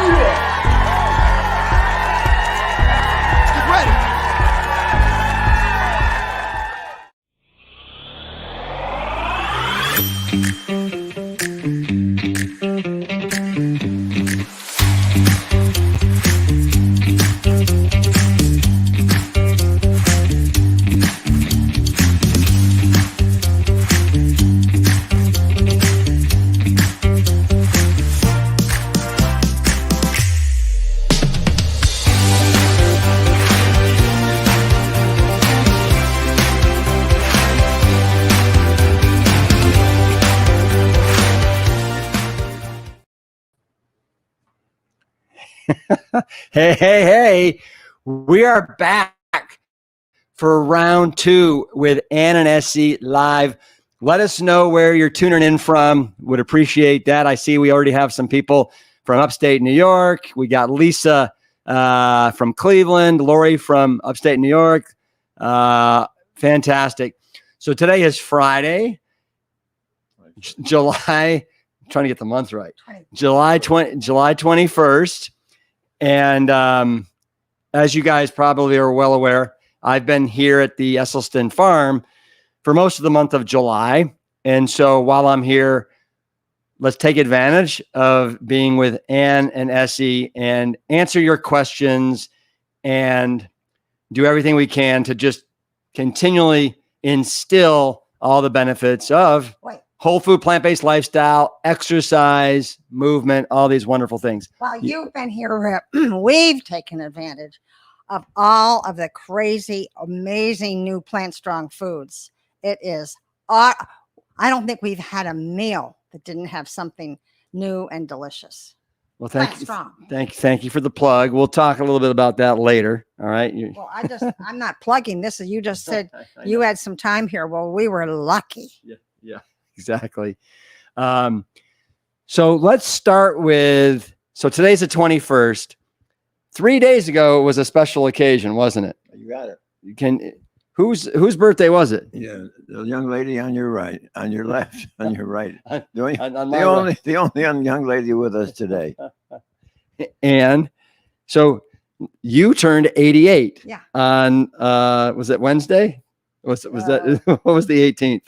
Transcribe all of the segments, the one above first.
Get ready. Hey, we are back for round 2 with Ann and Essy live. Let us know where you're tuning in from. Would appreciate that. I see we already have some people from upstate New York. We got Lisa from Cleveland, Lori from upstate New York. Fantastic. So today is Friday, July, I'm trying to get the month right. July 21st. And as you guys probably are well aware, I've been here at the Esselstyn farm for most of the month of July. And so while I'm here, let's take advantage of being with Ann and Essy and answer your questions and do everything we can to just continually instill all the benefits of whole food, plant-based lifestyle, exercise, movement, all these wonderful things. While you've been here, Rip, we've taken advantage of all of the crazy, amazing new plant-strong foods. It is, I don't think we've had a meal that didn't have something new and delicious. Well, thank you for the plug. We'll talk a little bit about that later. All right. Well, I'm not plugging this. You just said you had some time here. Well, we were lucky. Yeah. Exactly. So let's start with, so today's the 21st. 3 days ago, it was a special occasion, wasn't it? You got it. Whose birthday was it? Yeah, the young lady on your right, on your left, on your right. The only young lady with us today. And so you turned 88. Yeah. On, was it Wednesday? Was that, what was the 18th?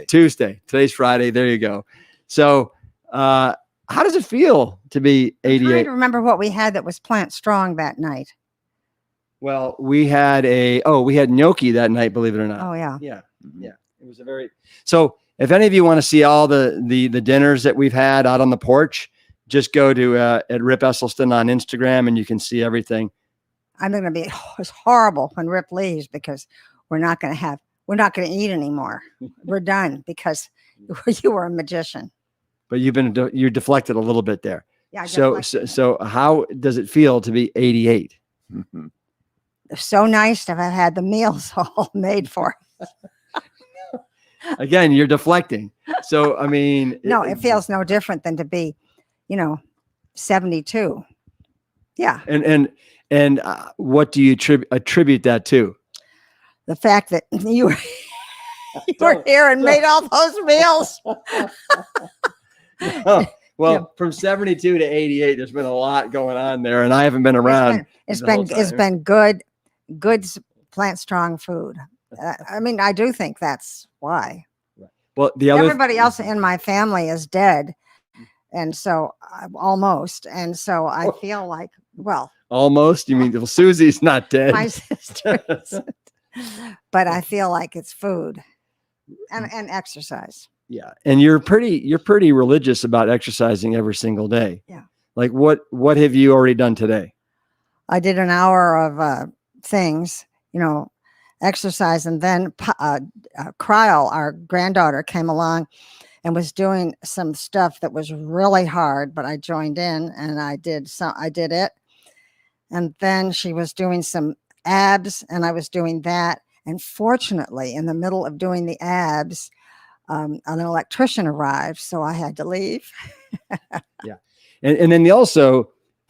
Tuesday. Today's Friday. There you go. So, how does it feel to be 88? I'm trying to remember what we had that was plant strong that night. Well, we had gnocchi that night, believe it or not. Oh yeah. Yeah. It was so if any of you want to see all the dinners that we've had out on the porch, just go to at Rip Esselstyn on Instagram and you can see everything. I'm going to be, it's horrible when Rip leaves because we're not going to eat anymore. We're done because you were a magician. But you deflected a little bit there. Yeah. So how does it feel to be 88? Mm-hmm. It's so nice to have had the meals all made for us. Again, you're deflecting. So, I mean. No, it feels no different than to be, 72. Yeah. And what do you attribute that to? The fact that you were here and made all those meals. From 72 to 88, there's been a lot going on there, and I haven't been around. It's been good plant strong food. I mean, I do think that's why. Well, everybody else in my family is dead, and so almost, and so I feel like, well, almost. You mean Susie's not dead? My sister, but I feel like it's food and exercise. Yeah, and you're pretty religious about exercising every single day. Yeah. Like what have you already done today? I did an hour of things, exercise, and then Cryle, our granddaughter, came along and was doing some stuff that was really hard, but I joined in and I did it. And then she was doing some abs and I was doing that. And fortunately, in the middle of doing the abs, an electrician arrived, so I had to leave. Yeah. And then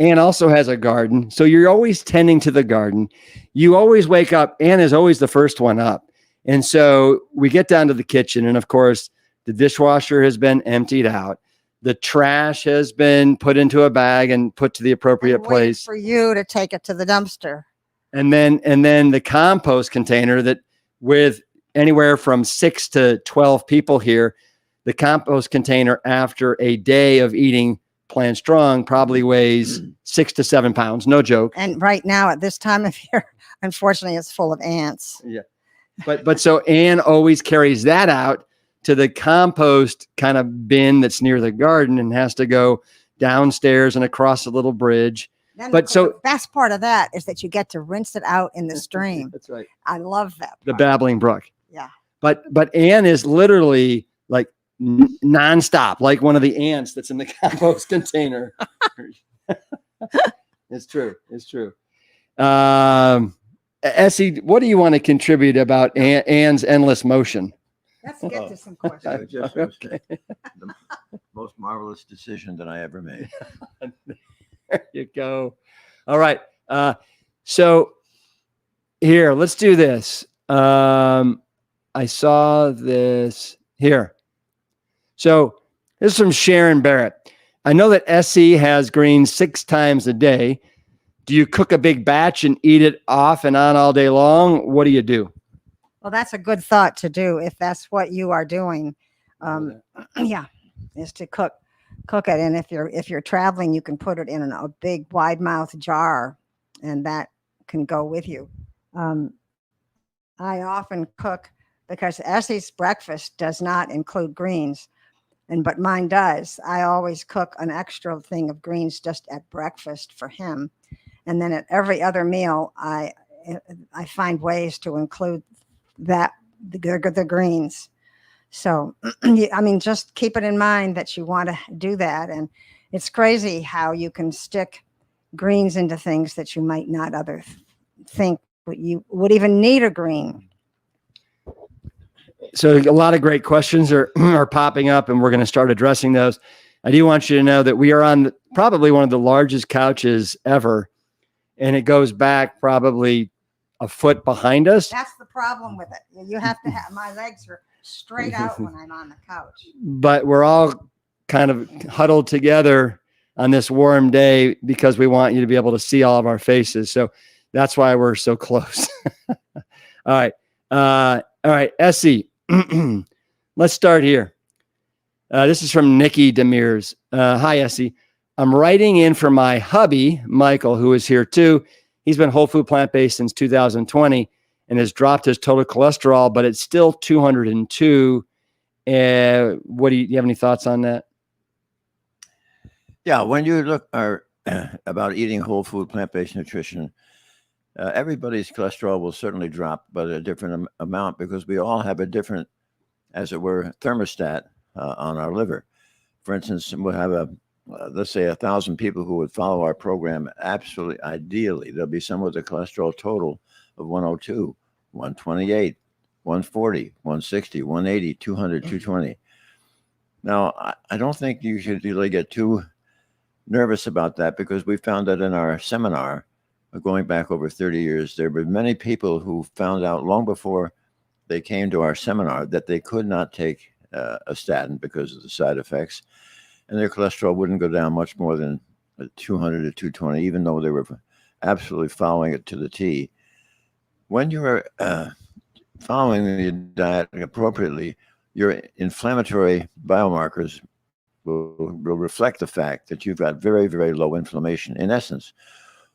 Ann also has a garden. So you're always tending to the garden. You always wake up. Ann is always the first one up. And so we get down to the kitchen. And of course, the dishwasher has been emptied out. The trash has been put into a bag and put to the appropriate And wait place. for you to take it to the dumpster. And then the compost container that with anywhere from 6 to 12 people here, the compost container after a day of eating Plant Strong probably weighs 6 to 7 pounds. No joke. And right now at this time of year, unfortunately, it's full of ants. Yeah. But so Ann always carries that out to the compost kind of bin that's near the garden and has to go downstairs and across a little bridge. Then But so the best part of that is that you get to rinse it out in the stream. That's right. I love that. The part. babbling brook. Yeah. But Ann is literally like nonstop, like one of the ants that's in the compost container. It's true. It's true. Essy, what do you want to contribute about Ann's endless motion? Let's get to some questions. Just the most marvelous decision that I ever made. There you go. All right. So here, let's do this. I saw this here. So this is from Sharon Barrett. I know that Essy has greens 6 times a day. Do you cook a big batch and eat it off and on all day long? What do you do? Well, that's a good thought to do if that's what you are doing. Yeah, is to cook it. And if you're traveling, you can put it in a big wide mouth jar, and that can go with you. I often cook because Essy's breakfast does not include greens, but mine does. I always cook an extra thing of greens just at breakfast for him, and then at every other meal, I find ways to include the greens. So, I mean, just keep it in mind that you want to do that. And it's crazy how you can stick greens into things that you might not think you would even need a green. So a lot of great questions are popping up, and we're going to start addressing those. I do want you to know that we are on probably one of the largest couches ever, and it goes back probably a foot behind us. That's the problem with it. You have to have, my legs are straight out when I'm on the couch. But we're all kind of huddled together on this warm day because we want you to be able to see all of our faces. So that's why we're so close. All right. Essy, let's start here. This is from Nikki Demers. Hi, Essy. I'm writing in for my hubby, Michael, who is here too. He's been whole food plant-based since 2020 and has dropped his total cholesterol, but it's still 202. What do you have any thoughts on that? Yeah, when you look about eating whole food plant-based nutrition, everybody's cholesterol will certainly drop, but a different amount because we all have a different, as it were, thermostat on our liver. For instance, we'll have let's say 1,000 people who would follow our program. Absolutely, ideally, there'll be some with a cholesterol total of 102, 128, 140, 160, 180, 200, 220. Now, I don't think you should really get too nervous about that because we found that in our seminar, going back over 30 years, there were many people who found out long before they came to our seminar that they could not take a statin because of the side effects, and their cholesterol wouldn't go down much more than 200 to 220, even though they were absolutely following it to the T. When you're following the diet appropriately, your inflammatory biomarkers will reflect the fact that you've got very, very low inflammation. In essence,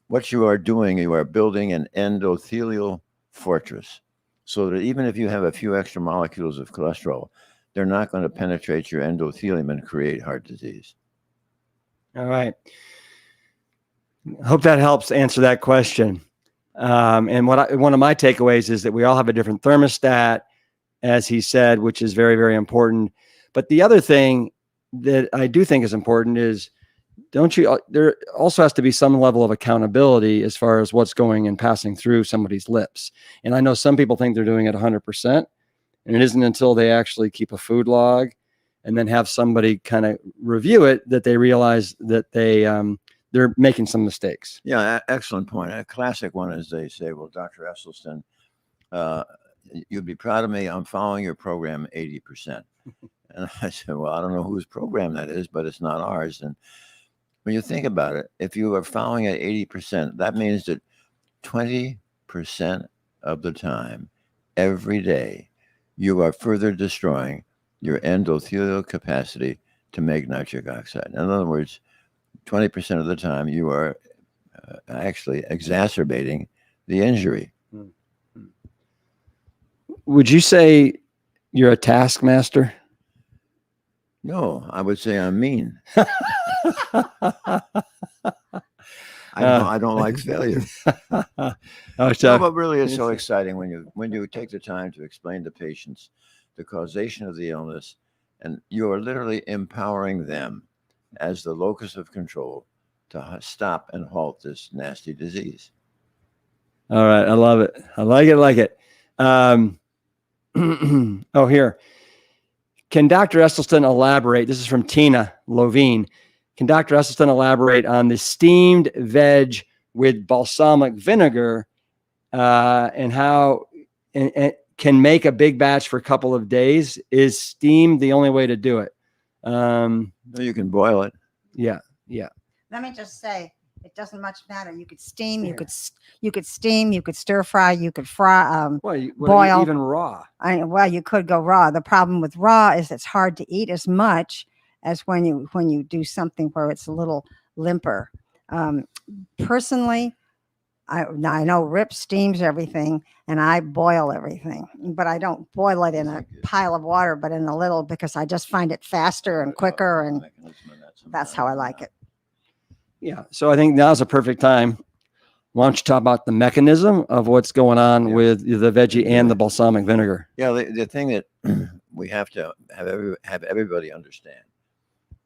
what you are doing, you are building an endothelial fortress so that even if you have a few extra molecules of cholesterol, they're not going to penetrate your endothelium and create heart disease. All right. Hope that helps answer that question. And one of my takeaways is that we all have a different thermostat, as he said, which is very, very important. But the other thing that I do think is important is there also has to be some level of accountability as far as what's going and passing through somebody's lips. And I know some people think they're doing it 100%, and it isn't until they actually keep a food log and then have somebody kind of review it that they realize that they're making some mistakes. Yeah, excellent point. A classic one is they say, well, Dr. Esselstyn, you'd be proud of me. I'm following your program 80%. And I said, well, I don't know whose program that is, but it's not ours. And when you think about it, if you are following at 80%, that means that 20% of the time, every day, you are further destroying your endothelial capacity to make nitric oxide. In other words, 20% of the time, you are actually exacerbating the injury. Would you say you're a taskmaster? No, I would say I'm mean. I don't like failure. Oh, No, so, but really, it's so exciting when you take the time to explain to patients the causation of the illness, and you are literally empowering them as the locus of control to stop and halt this nasty disease. all right. I love it. I like it. Like it. Oh, here. Can Dr. Esselstyn elaborate? This is from Tina Lovine. Can Dr. Esselstyn elaborate on the steamed veg with balsamic vinegar and how and can make a big batch for a couple of days? Is steam the only way to do it? You can boil it. Yeah. Let me just say, it doesn't much matter. You could steam, you could steam, you could stir fry, you could fry, boil. Even raw. Well, you could go raw. The problem with raw is it's hard to eat as much as when you do something where it's a little limper. Personally, I know Rip steams everything and I boil everything, but I don't boil it in a pile of water, but in a little, because I just find it faster and quicker, and that's how I like it. Yeah. So I think now's a perfect time. Why don't you talk about the mechanism of what's going on with the veggie and the balsamic vinegar? Yeah, the thing that we have to have everybody understand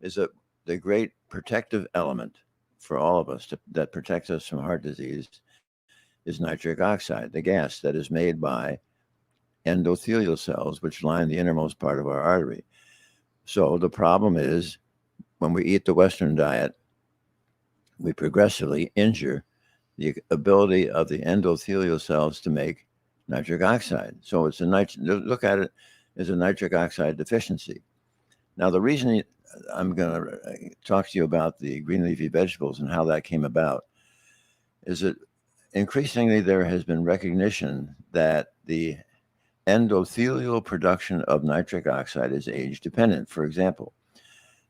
is that the great protective element for all of us that protects us from heart disease is nitric oxide, the gas that is made by endothelial cells, which line the innermost part of our artery. So the problem is when we eat the Western diet, we progressively injure the ability of the endothelial cells to make nitric oxide. So it's look at it as a nitric oxide deficiency. Now, the reason I'm going to talk to you about the green leafy vegetables and how that came about is that increasingly there has been recognition that the endothelial production of nitric oxide is age dependent. For example,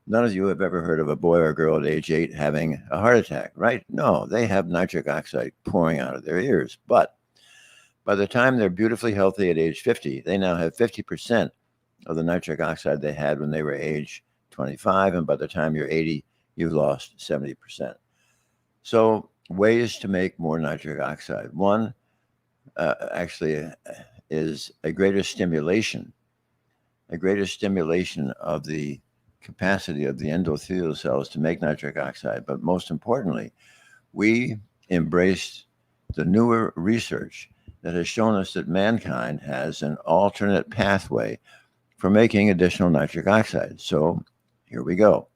none of you have ever heard of a boy or girl at age 8 having a heart attack, right? No, they have nitric oxide pouring out of their ears. But by the time they're beautifully healthy at age 50, they now have 50% of the nitric oxide they had when they were age 25. And by the time you're 80, you've lost 70%. So ways to make more nitric oxide. One actually is a greater stimulation of the capacity of the endothelial cells to make nitric oxide. But most importantly, we embraced the newer research that has shown us that mankind has an alternate pathway for making additional nitric oxide. So here we go.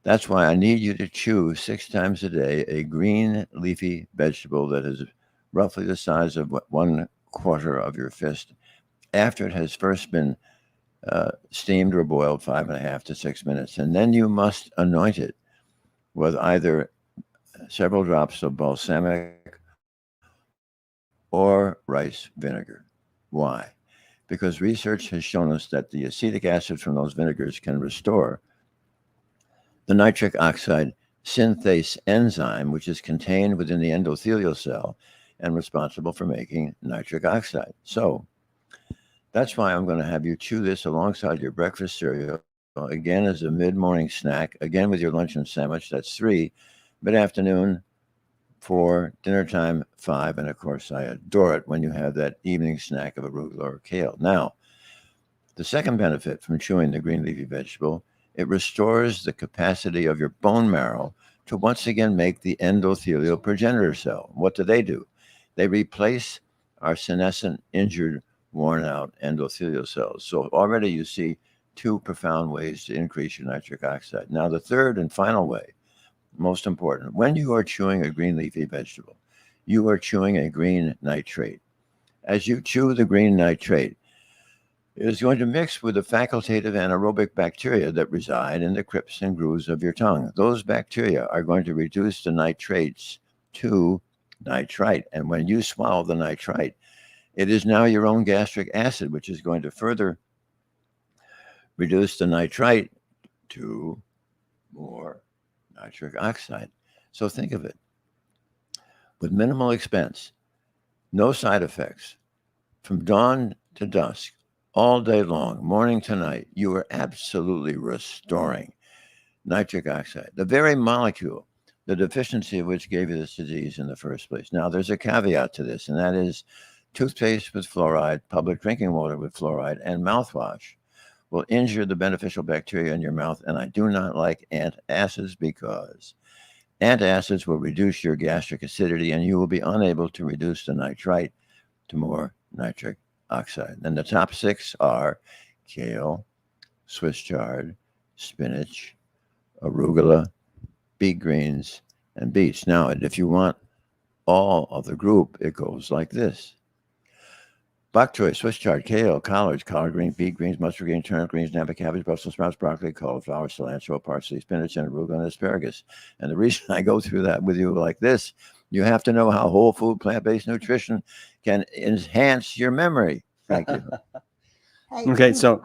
That's why I need you to chew 6 times a day a green leafy vegetable that is roughly the size of 1/4 of your fist after it has first been steamed or boiled 5.5 to 6 minutes. And then you must anoint it with either several drops of balsamic or rice vinegar. Why? Because research has shown us that the acetic acid from those vinegars can restore the nitric oxide synthase enzyme, which is contained within the endothelial cell and responsible for making nitric oxide. So that's why I'm going to have you chew this alongside your breakfast cereal, again as a mid-morning snack, again with your luncheon sandwich, that's 3, mid-afternoon 4, dinner time 5, and of course I adore it when you have that evening snack of arugula or kale. Now, the second benefit from chewing the green leafy vegetable, it restores the capacity of your bone marrow to once again make the endothelial progenitor cell. What do? They replace our senescent, injured, worn out endothelial cells. So already you see 2 profound ways to increase your nitric oxide. Now, the third and final way, most important, when you are chewing a green leafy vegetable, you are chewing a green nitrate. as you chew the green nitrate, it is going to mix with the facultative anaerobic bacteria that reside in the crypts and grooves of your tongue. Those bacteria are going to reduce the nitrates to nitrite. And when you swallow the nitrite, it is now your own gastric acid, which is going to further reduce the nitrite to more nitric oxide. So think of it. With minimal expense, no side effects, from dawn to dusk, all day long, morning to night, you are absolutely restoring nitric oxide, the very molecule, the deficiency of which gave you this disease in the first place. Now, there's a caveat to this, and that is toothpaste with fluoride, public drinking water with fluoride, and mouthwash will injure the beneficial bacteria in your mouth. And I do not like antacids because antacids will reduce your gastric acidity, and you will be unable to reduce the nitrite to more nitric oxide. And the top 6 are kale, Swiss chard, spinach, arugula, beet greens, and beets. Now, if you want all of the group, it goes like this: bok choy, Swiss chard, kale, collards, collard green, beet greens, mustard green, turnip greens, napa cabbage, Brussels sprouts, broccoli, cauliflower, cilantro, parsley, spinach, and arugula and asparagus. And the reason I go through that with you like this, you have to know how whole food plant-based nutrition can enhance your memory. Thank you. Hey, Okay, so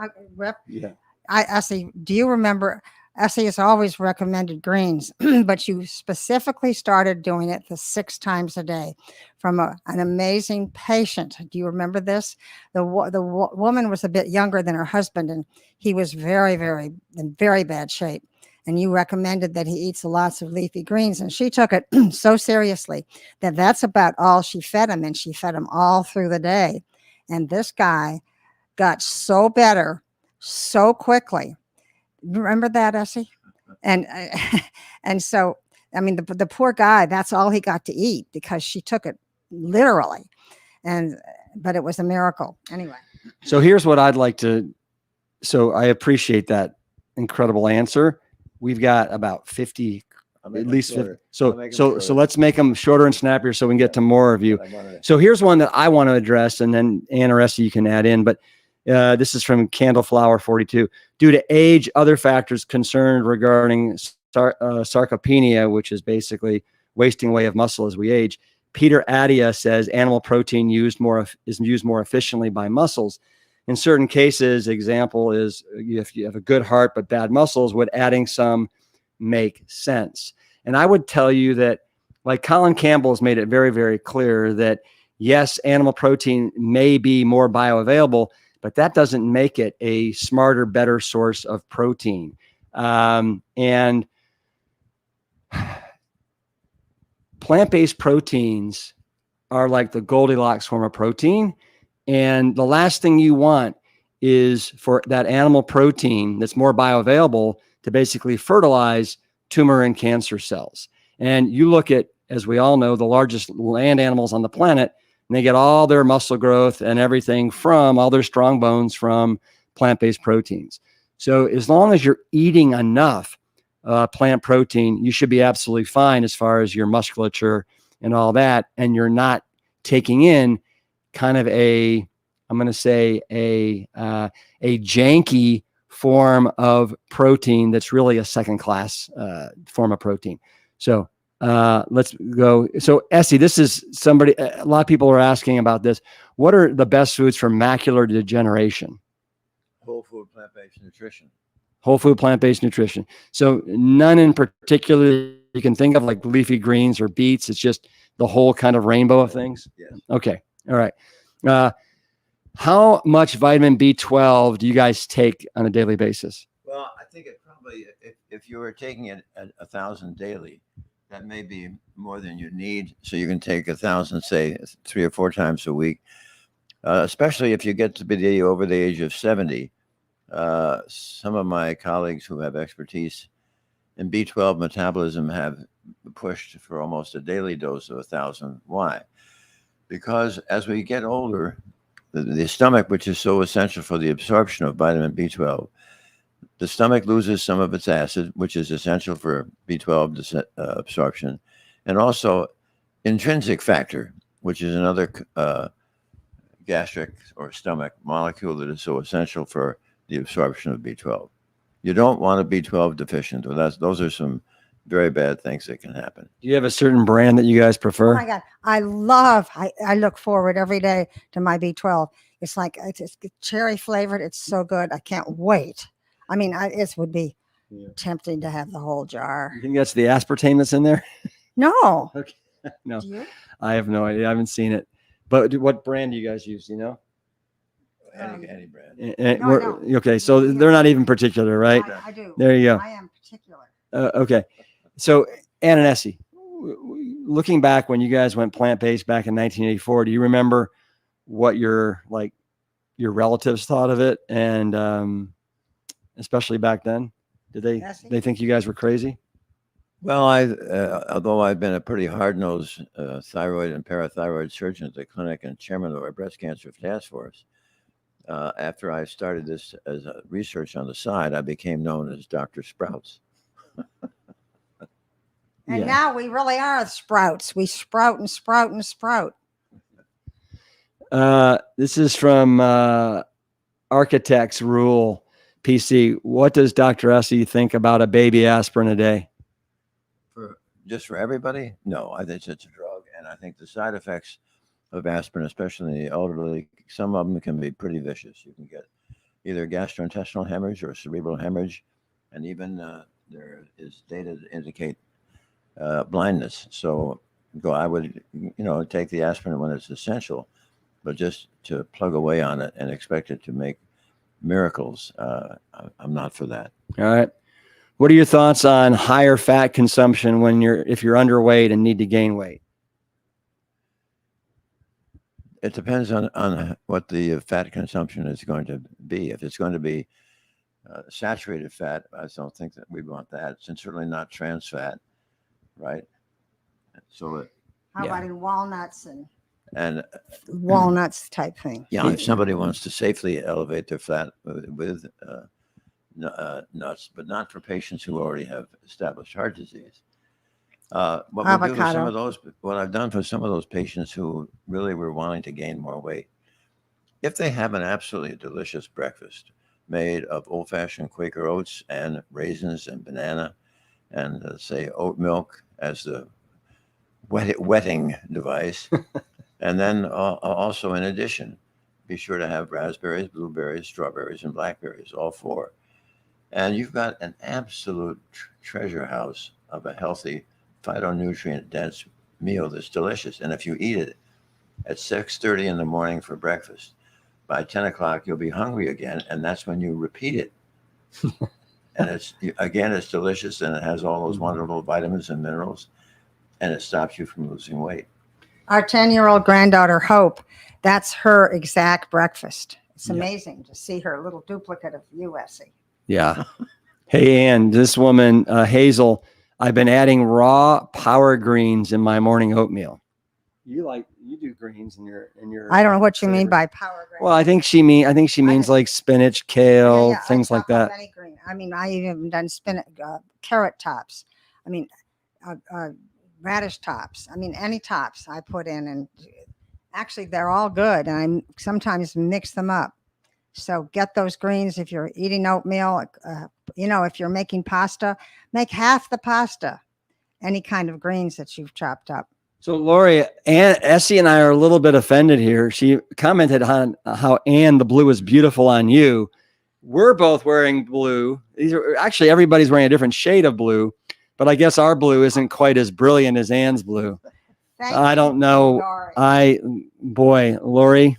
Yeah. Essy, do you remember? Essy has always recommended greens, but you specifically started doing it the 6 times a day from an amazing patient. Do you remember this? The woman was a bit younger than her husband, and he was very, very in very bad shape. And you recommended that he eats lots of leafy greens, and she took it so seriously that that's about all she fed him, and she fed him all through the day. And this guy got so better so quickly. Remember that, Essy? And so, I mean, the poor guy, that's all he got to eat because she took it literally. But it was a miracle. Anyway. So here's what I'd like to, so I appreciate that incredible answer. We've got about 50, at least 50. So let's make them shorter and snappier so we can get to more of you. So here's one that I want to address, and then Ann or Essy, you can add in, but this is from Candleflower 42. Due to age, other factors concerned regarding sarcopenia, which is basically wasting away of muscle as we age, Peter Adia says animal protein is used more efficiently by muscles. In certain cases, example is if you have a good heart but bad muscles, would adding some make sense? And I would tell you that, like Colin Campbell has made it very, very clear that yes, animal protein may be more bioavailable, but that doesn't make it a smarter, better source of protein. And plant-based proteins are like the Goldilocks form of protein. And the last thing you want is for that animal protein that's more bioavailable to basically fertilize tumor and cancer cells. And you look at, as we all know, the largest land animals on the planet, and they get all their muscle growth and everything from all their strong bones from plant-based proteins. So as long as you're eating enough plant protein, you should be absolutely fine as far as your musculature and all that. And you're not taking in kind of I'm going to say a janky form of protein that's really a second-class form of protein. So let's go. So Essy, this is somebody, a lot of people are asking about this. What are the best foods for macular degeneration? Whole food plant-based nutrition. Whole food plant-based nutrition. So none in particular you can think of, like leafy greens or beets. It's just the whole kind of rainbow of things. Yes. Okay. All right. How much vitamin B12 do you guys take on a daily basis? Well, I think it probably, if you were taking it at 1,000 daily, that may be more than you need. So you can take 1,000, say 3 or 4 times a week, especially if you get to be over the age of 70. Some of my colleagues who have expertise in B12 metabolism have pushed for almost a daily dose of 1,000. Why? Because as we get older, the stomach, which is so essential for the absorption of vitamin B12, the stomach loses some of its acid, which is essential for B12 absorption, and also intrinsic factor, which is another gastric or stomach molecule that is so essential for the absorption of B12. You don't want to be B12 deficient. Well, those are some very bad things that can happen. Do you have a certain brand that you guys Oh prefer? my God. I look forward every day to my B12. It's like, it's cherry flavored. It's so good. I can't wait. I mean, it would be tempting to have the whole jar. You think that's the aspartame that's in there? No. Okay. No, Do you? I have no idea. I haven't seen it. But what brand do you guys use? You know? Any brand. No. Okay, so they're not even particular, right? I do. There you go. I am particular. Okay, so Ann and Essy, looking back when you guys went plant-based back in 1984, do you remember what your relatives thought of it, and especially back then, did they think you guys were crazy? Well, although I've been a pretty hard-nosed thyroid and parathyroid surgeon at the clinic and chairman of our breast cancer task force, after I started this as a research on the side, I became known as Dr. Sprouts. And now we really are sprouts. We sprout and sprout and sprout. This is from Architects Rule PC. What does Dr. Essy think about a baby aspirin a day? Just for everybody? No, I think it's a drug, and I think the side effects of aspirin, especially in the elderly, some of them can be pretty vicious. You can get either gastrointestinal hemorrhage or cerebral hemorrhage, and even there is data to indicate blindness. So I would, take the aspirin when it's essential, but just to plug away on it and expect it to make miracles, I'm not for that. All right. What are your thoughts on higher fat consumption if you're underweight and need to gain weight? It depends on what the fat consumption is going to be. If it's going to be saturated fat, I don't think that we want that. It's certainly not trans fat, right? So How about in walnuts and walnuts type thing? Yeah, if somebody wants to safely elevate their fat with nuts, but not for patients who already have established heart disease. What I've done for some of those patients who really were wanting to gain more weight, if they have an absolutely delicious breakfast made of old-fashioned Quaker oats and raisins and banana, and say oat milk as the wetting device, and then also in addition, be sure to have raspberries, blueberries, strawberries, and blackberries, all four. And you've got an absolute treasure house of a healthy, phytonutrient-dense meal that's delicious. And if you eat it at 6:30 in the morning for breakfast, by 10 o'clock, you'll be hungry again, and that's when you repeat it. And it's delicious, and it has all those wonderful vitamins and minerals, and it stops you from losing weight. Our 10-year-old granddaughter, Hope, that's her exact breakfast. It's amazing to see her little duplicate of you, Essy. Yeah. Hey, Ann, this woman, Hazel, I've been adding raw power greens in my morning oatmeal. You do greens in your. I don't know what you mean by power greens. Well, I think she means like spinach, kale, things like that. Any green. I mean, I even done spinach, carrot tops. I mean, radish tops. I mean, any tops I put in, and actually they're all good. And I sometimes mix them up. So get those greens if you're eating oatmeal. If you're making pasta, make half the pasta. Any kind of greens that you've chopped up. So Lori, Essy and I are a little bit offended here. She commented on how Ann the blue is beautiful on you. We're both wearing blue. Actually everybody's wearing a different shade of blue, but I guess our blue isn't quite as brilliant as Ann's blue. I don't know. Lori,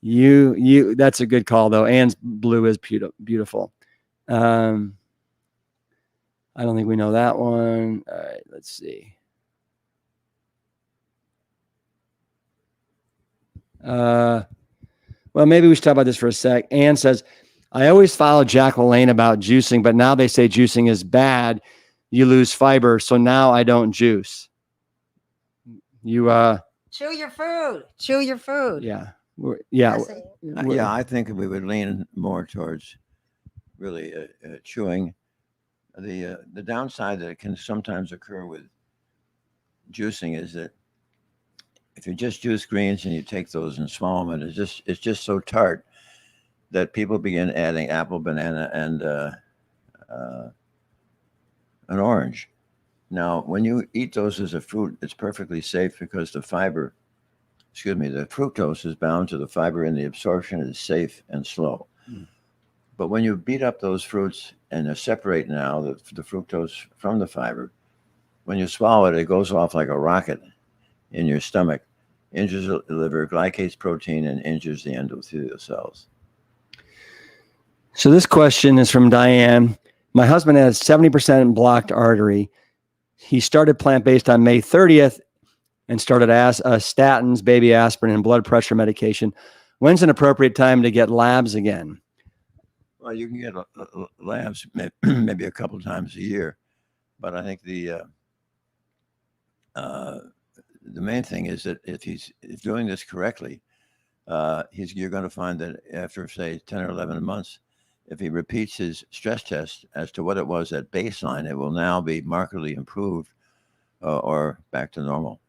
you that's a good call though. Ann's blue is beautiful. I don't think we know that one. All right, let's see. Well, maybe we should talk about this for a sec. Ann says, I always followed Jack LaLanne about juicing, but now they say juicing is bad. You lose fiber. So now I don't juice. Chew your food. Chew your food. Yeah. I think we would lean more towards really chewing. The downside that can sometimes occur with juicing is that if you just juice greens and you take those and swallow them, and it's just so tart that people begin adding apple, banana, and an orange. Now, when you eat those as a fruit, it's perfectly safe because the fructose is bound to the fiber, and the absorption is safe and slow. Mm. But when you beat up those fruits and you separate now the fructose from the fiber, when you swallow it, it goes off like a rocket in your stomach, injures the liver, glycates protein, and injures the endothelial cells. So this question is from Diane. My husband has 70% blocked artery. He started plant-based on May 30th and started statins, baby aspirin, and blood pressure medication. When's an appropriate time to get labs again? Well, you can get labs maybe a couple of times a year, but I think the main thing is that if he's doing this correctly, you're going to find that after, say, 10 or 11 months, if he repeats his stress test as to what it was at baseline, it will now be markedly improved or back to normal.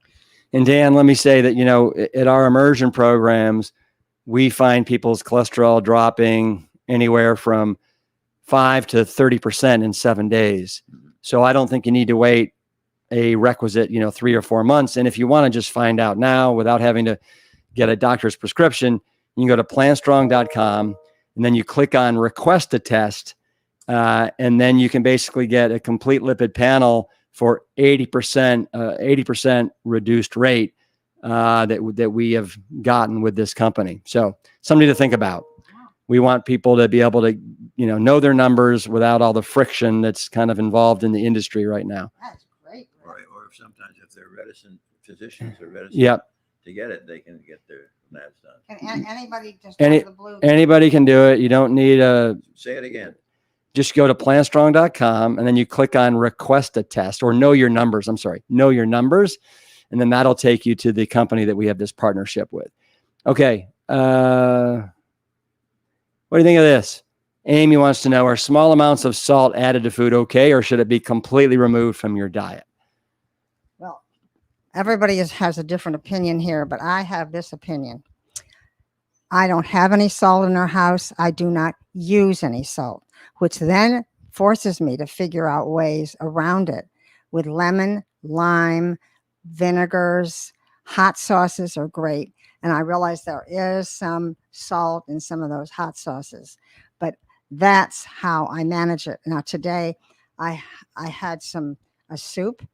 And Dan, let me say that, at our immersion programs, we find people's cholesterol dropping anywhere from 5 to 30% in 7 days. So I don't think you need to wait a requisite, 3 or 4 months. And if you want to just find out now without having to get a doctor's prescription, you can go to plantstrong.com and then you click on request a test. And then you can basically get a complete lipid panel for 80% reduced rate that we have gotten with this company. So something to think about. We want people to be able to, know their numbers without all the friction that's kind of involved in the industry right now. That's great. Or sometimes if they're reticent, physicians are reticent to get it, they can get their labs done. Can anybody just out of the blue? Anybody can do it. You don't need Say it again. Just go to plantstrong.com and then you click on request a test or know your numbers. Know your numbers. And then that'll take you to the company that we have this partnership with. Okay. What do you think of this? Amy wants to know, are small amounts of salt added to food okay, or should it be completely removed from your diet? Well, everybody has a different opinion here, but I have this opinion. I don't have any salt in our house. I do not use any salt, which then forces me to figure out ways around it with lemon, lime, vinegars. Hot sauces are great. And I realize there is some salt in some of those hot sauces, but that's how I manage it. Now today I had a soup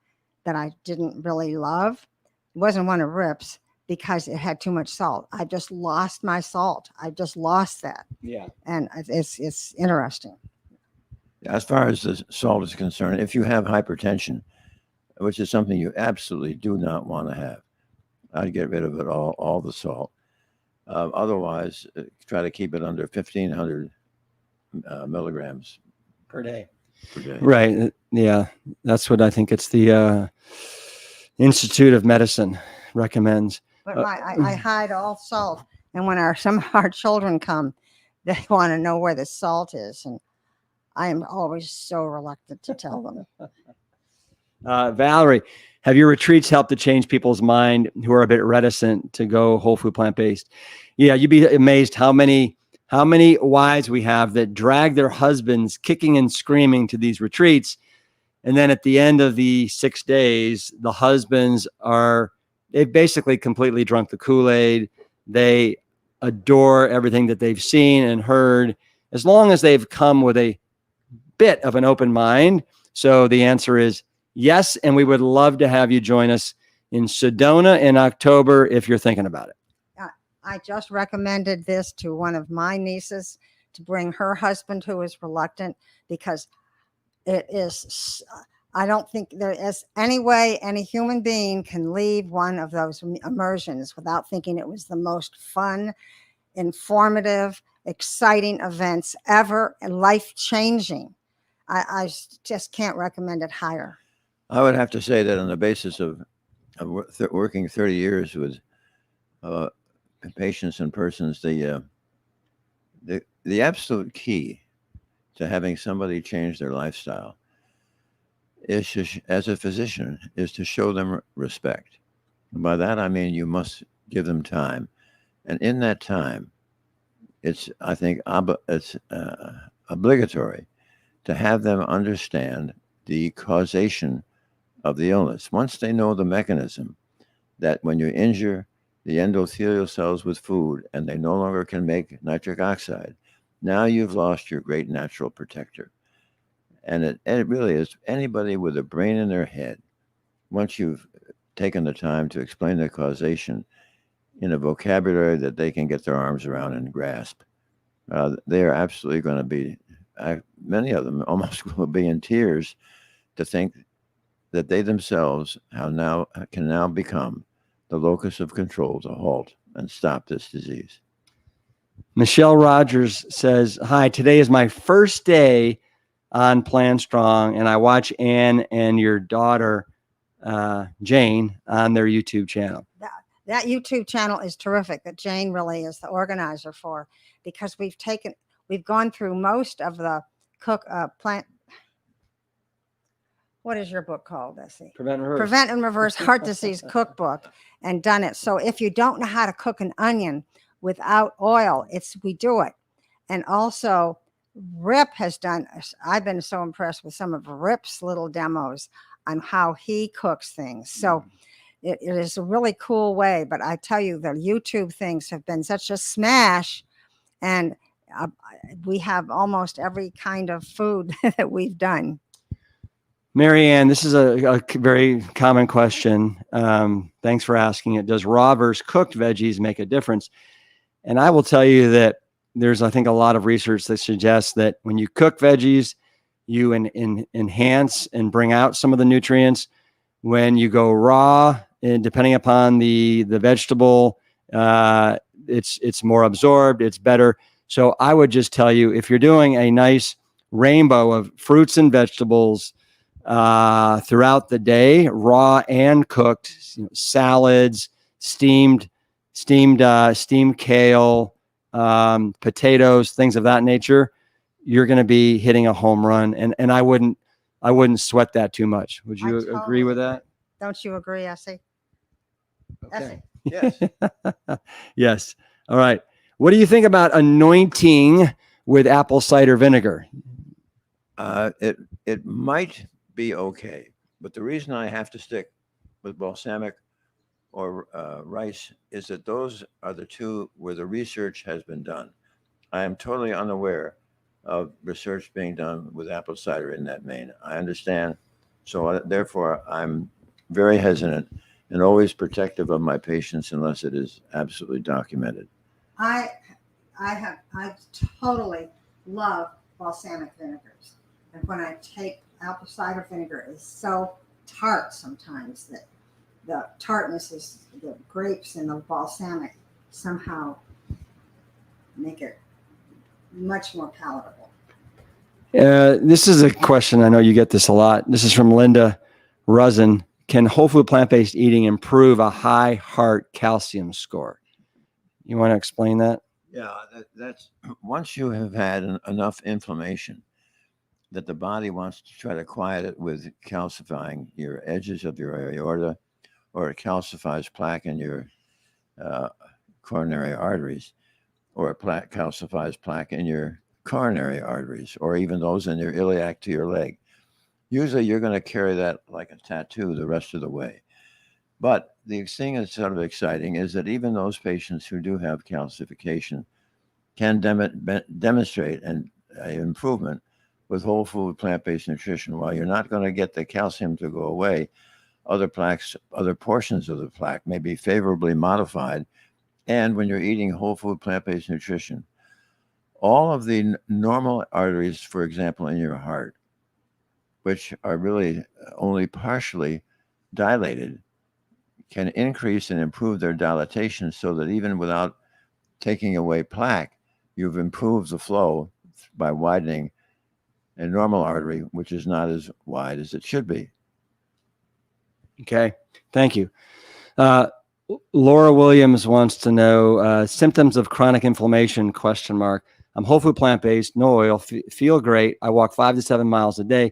that I didn't really love. It wasn't one of Rip's because it had too much salt. I just lost my salt. I just lost that. Yeah. And it's interesting. As far as the salt is concerned, if you have hypertension, which is something you absolutely do not want to have, I'd get rid of it all the salt. Otherwise, try to keep it under 1,500 milligrams per day. day. Right. Yeah. That's what I think it's the Institute of Medicine recommends. But I hide all salt. And when some of our children come, they want to know where the salt is. And I am always so reluctant to tell them. Valerie, have your retreats helped to change people's mind who are a bit reticent to go whole food plant-based? Yeah, you'd be amazed how many wives we have that drag their husbands kicking and screaming to these retreats. And then at the end of the 6 days, the husbands they've basically completely drunk the Kool-Aid. They adore everything that they've seen and heard, as long as they've come with a bit of an open mind. So the answer is yes, and we would love to have you join us in Sedona in October if you're thinking about it. I just recommended this to one of my nieces to bring her husband, who is reluctant, because it is, I don't think there is any way any human being can leave one of those immersions without thinking it was the most fun, informative, exciting events ever, and life-changing. I just can't recommend it higher. I would have to say that on the basis of working 30 years with patients and persons, the absolute key to having somebody change their lifestyle is as a physician, is to show them respect. By that, I mean you must give them time. And in that time, it's, I think, it's obligatory to have them understand the causation of the illness. Once they know the mechanism, that when you injure the endothelial cells with food and they no longer can make nitric oxide, now you've lost your great natural protector. And it really is anybody with a brain in their head, once you've taken the time to explain the causation in a vocabulary that they can get their arms around and grasp, they are absolutely going to be, many of them almost will be in tears to think that they themselves can now become the locus of control to halt and stop this disease. Michelle Rogers says, hi, today is my first day on Plan Strong, and I watch Ann and your daughter, Jane, on their YouTube channel. That YouTube channel is terrific, that Jane really is the organizer for, because we've gone through most of the plant. What is your book called, Essy? Prevent and Reverse Heart Disease Cookbook, and done it. So if you don't know how to cook an onion without oil, we do it. And also Rip has done, I've been so impressed with some of Rip's little demos on how he cooks things. So it is a really cool way, but I tell you, the YouTube things have been such a smash, and we have almost every kind of food that we've done. Mary Ann, this is a very common question. Thanks for asking it. Does raw versus cooked veggies make a difference? And I will tell you that there's, I think, a lot of research that suggests that when you cook veggies, you enhance and bring out some of the nutrients. When you go raw, and depending upon the vegetable, it's more absorbed, it's better. So I would just tell you, if you're doing a nice rainbow of fruits and vegetables throughout the day, raw and cooked, salads, steamed kale, potatoes, things of that nature, you're going to be hitting a home run. And I wouldn't sweat that too much. Would you agree with that? Don't you agree, Essy? Okay. Yes. Yes. All right. What do you think about anointing with apple cider vinegar? It might be okay, but the reason I have to stick with balsamic or rice is that those are the two where the research has been done. I am totally unaware of research being done with apple cider in that vein. I understand. So therefore, I'm very hesitant and always protective of my patients unless it is absolutely documented. I totally love balsamic vinegars. And when I take apple cider vinegar, it's so tart sometimes that the tartness is the grapes and the balsamic somehow make it much more palatable. This is a question. I know you get this a lot. This is from Linda Rusin. Can whole food plant-based eating improve a high heart calcium score? You want to explain that? Yeah, that's once you have had enough inflammation that the body wants to try to quiet it with calcifying your edges of your aorta, or it calcifies plaque in your coronary arteries, or calcifies plaque in your coronary arteries, or even those in your iliac to your leg. Usually you're going to carry that like a tattoo the rest of the way. But the thing that's sort of exciting is that even those patients who do have calcification can demonstrate an improvement with whole food plant-based nutrition. While you're not going to get the calcium to go away, other portions of the plaque may be favorably modified. And when you're eating whole food plant-based nutrition, all of the normal arteries, for example, in your heart, which are really only partially dilated, can increase and improve their dilatation, so that even without taking away plaque, you've improved the flow by widening a normal artery, which is not as wide as it should be. Okay, thank you. Laura Williams wants to know symptoms of chronic inflammation, ? I'm whole food plant-based, no oil, feel great. I walk 5 to 7 miles a day.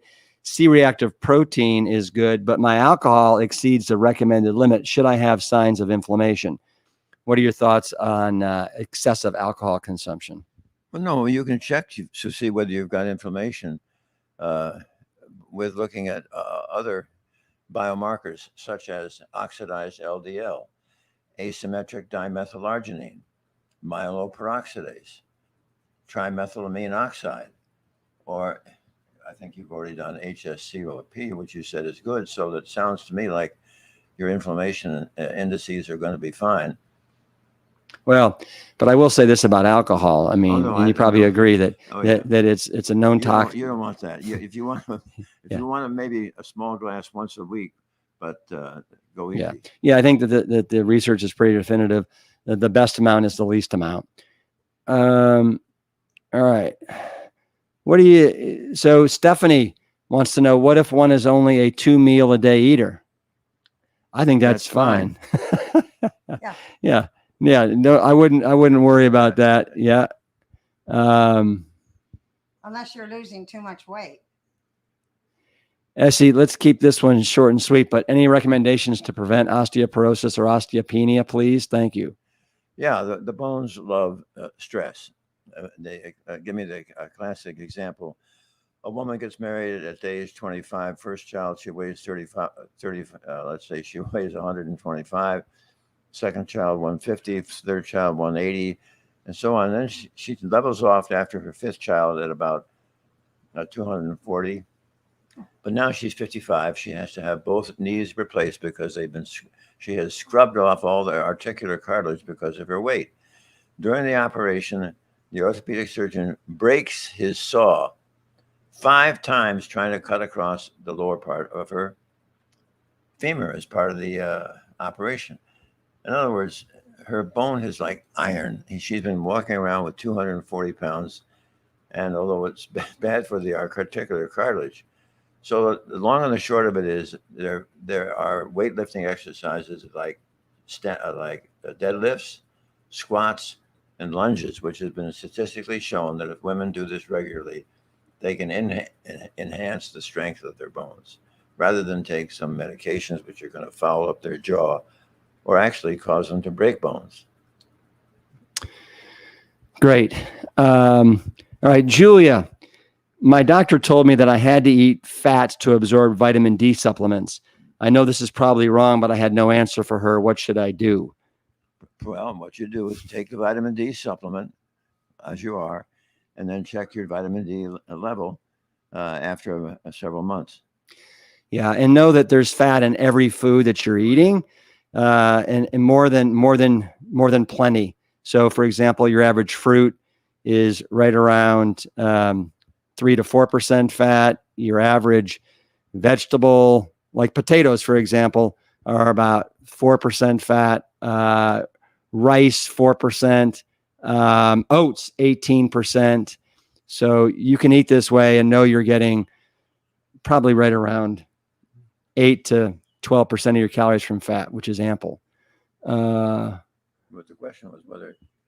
C-reactive protein is good, but my alcohol exceeds the recommended limit. Should I have signs of inflammation? What are your thoughts on excessive alcohol consumption? Well, no, you can check to see whether you've got inflammation with looking at other biomarkers such as oxidized LDL, asymmetric dimethylarginine, myeloperoxidase, trimethylamine oxide, or I think you've already done HSCRP, which you said is good. So that sounds to me like your inflammation indices are going to be fine. Well, but I will say this about alcohol. I mean, no, and you probably agree that that it's a known toxin. You don't want that. If you want you want maybe a small glass once a week, but go easy. Yeah. I think that the research is pretty definitive. That the best amount is the least amount. All right. So Stephanie wants to know, what if one is only a 2-meal-a-day eater? I think that's fine. Yeah. No, I wouldn't worry about that. Yeah. Unless you're losing too much weight. Essy, let's keep this one short and sweet, but any recommendations to prevent osteoporosis or osteopenia, please? Thank you. Yeah. The bones love stress. They give me the classic example. A woman gets married at age 25. First child, she weighs 30. Let's say she weighs 125. Second child, 150. Third child, 180, and so on. Then she levels off after her fifth child at about 240. But now she's 55. She has to have both knees replaced because she has scrubbed off all the articular cartilage because of her weight. During the operation, the orthopedic surgeon breaks his saw 5 times trying to cut across the lower part of her femur as part of the operation. In other words, her bone is like iron. She's been walking around with 240 pounds, and although it's bad for the articular cartilage. So the long and the short of it is there are weightlifting exercises like deadlifts, squats, and lunges, which has been statistically shown that if women do this regularly, they can enhance the strength of their bones rather than take some medications which are going to foul up their jaw or actually cause them to break bones. Great. All right, Julia, my doctor told me that I had to eat fats to absorb vitamin D supplements. I know this is probably wrong, but I had no answer for her. What should I do? Well, what you do is take the vitamin D supplement as you are, and then check your vitamin D level after several months. Yeah, and know that there's fat in every food that you're eating, and more than plenty. So, for example, your average fruit is right around 3 to 4% fat. Your average vegetable, like potatoes, for example, are about 4% fat. Rice, 4%, oats, 18%. So you can eat this way and know you're getting probably right around 8 to 12% of your calories from fat, which is ample. But the question was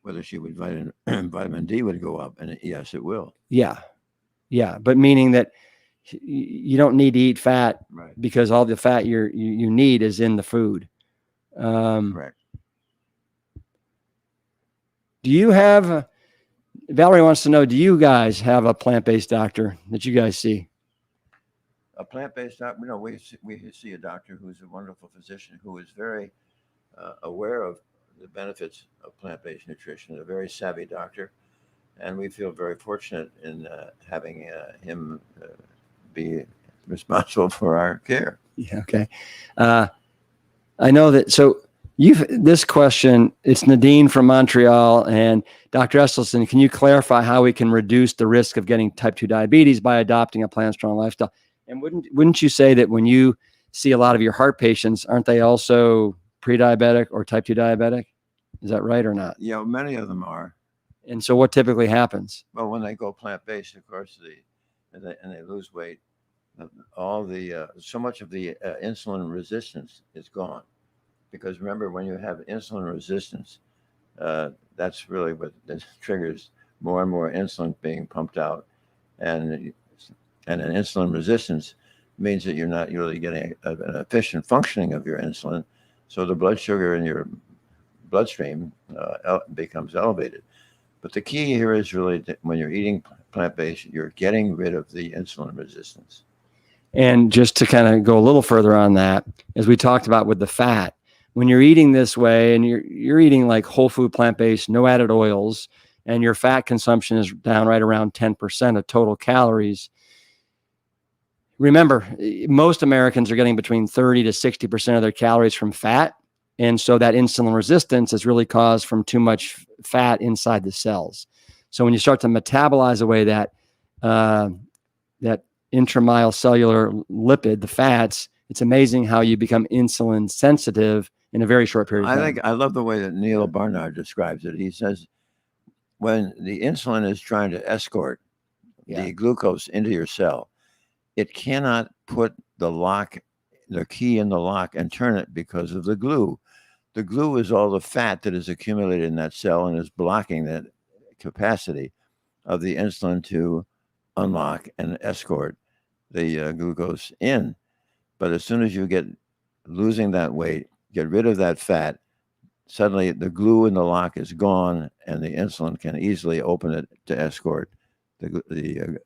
whether she would vitamin D would go up, and yes, it will. Yeah. But meaning that you don't need to eat fat, right, because all the fat you need is in the food. Correct. Do you have, Valerie wants to know, do you guys have a plant-based doctor that you guys see? A plant-based doctor? No, we see a doctor who's a wonderful physician who is very aware of the benefits of plant-based nutrition, a very savvy doctor. And we feel very fortunate in having him be responsible for our care. Yeah, okay. I know that, so this question, it's Nadine from Montreal, and Dr. Esselstyn, can you clarify how we can reduce the risk of getting type 2 diabetes by adopting a plant-strong lifestyle? And wouldn't you say that when you see a lot of your heart patients, aren't they also pre-diabetic or type 2 diabetic? Is that right or not? Yeah, many of them are. And so what typically happens? Well, when they go plant-based, of course, and they lose weight, so much of the insulin resistance is gone. Because remember, when you have insulin resistance, that's really what triggers more and more insulin being pumped out. And an insulin resistance means that you're not really getting an efficient functioning of your insulin. So the blood sugar in your bloodstream becomes elevated. But the key here is really that when you're eating plant-based, you're getting rid of the insulin resistance. And just to kind of go a little further on that, as we talked about with the fat, when you're eating this way and you're eating like whole food plant-based, no added oils, and your fat consumption is down right around 10% of total calories. Remember, most Americans are getting between 30 to 60% of their calories from fat. And so that insulin resistance is really caused from too much fat inside the cells. So when you start to metabolize away that intramyocellular lipid, the fats, it's amazing how you become insulin sensitive in a very short period of time. I love the way that Neil Barnard describes it. He says, when the insulin is trying to escort the glucose into your cell, it cannot put the key in the lock and turn it because of the glue. The glue is all the fat that is accumulated in that cell and is blocking that capacity of the insulin to unlock and escort the glucose in. But as soon as you get losing that weight, get rid of that fat, suddenly the glue in the lock is gone, and the insulin can easily open it to escort the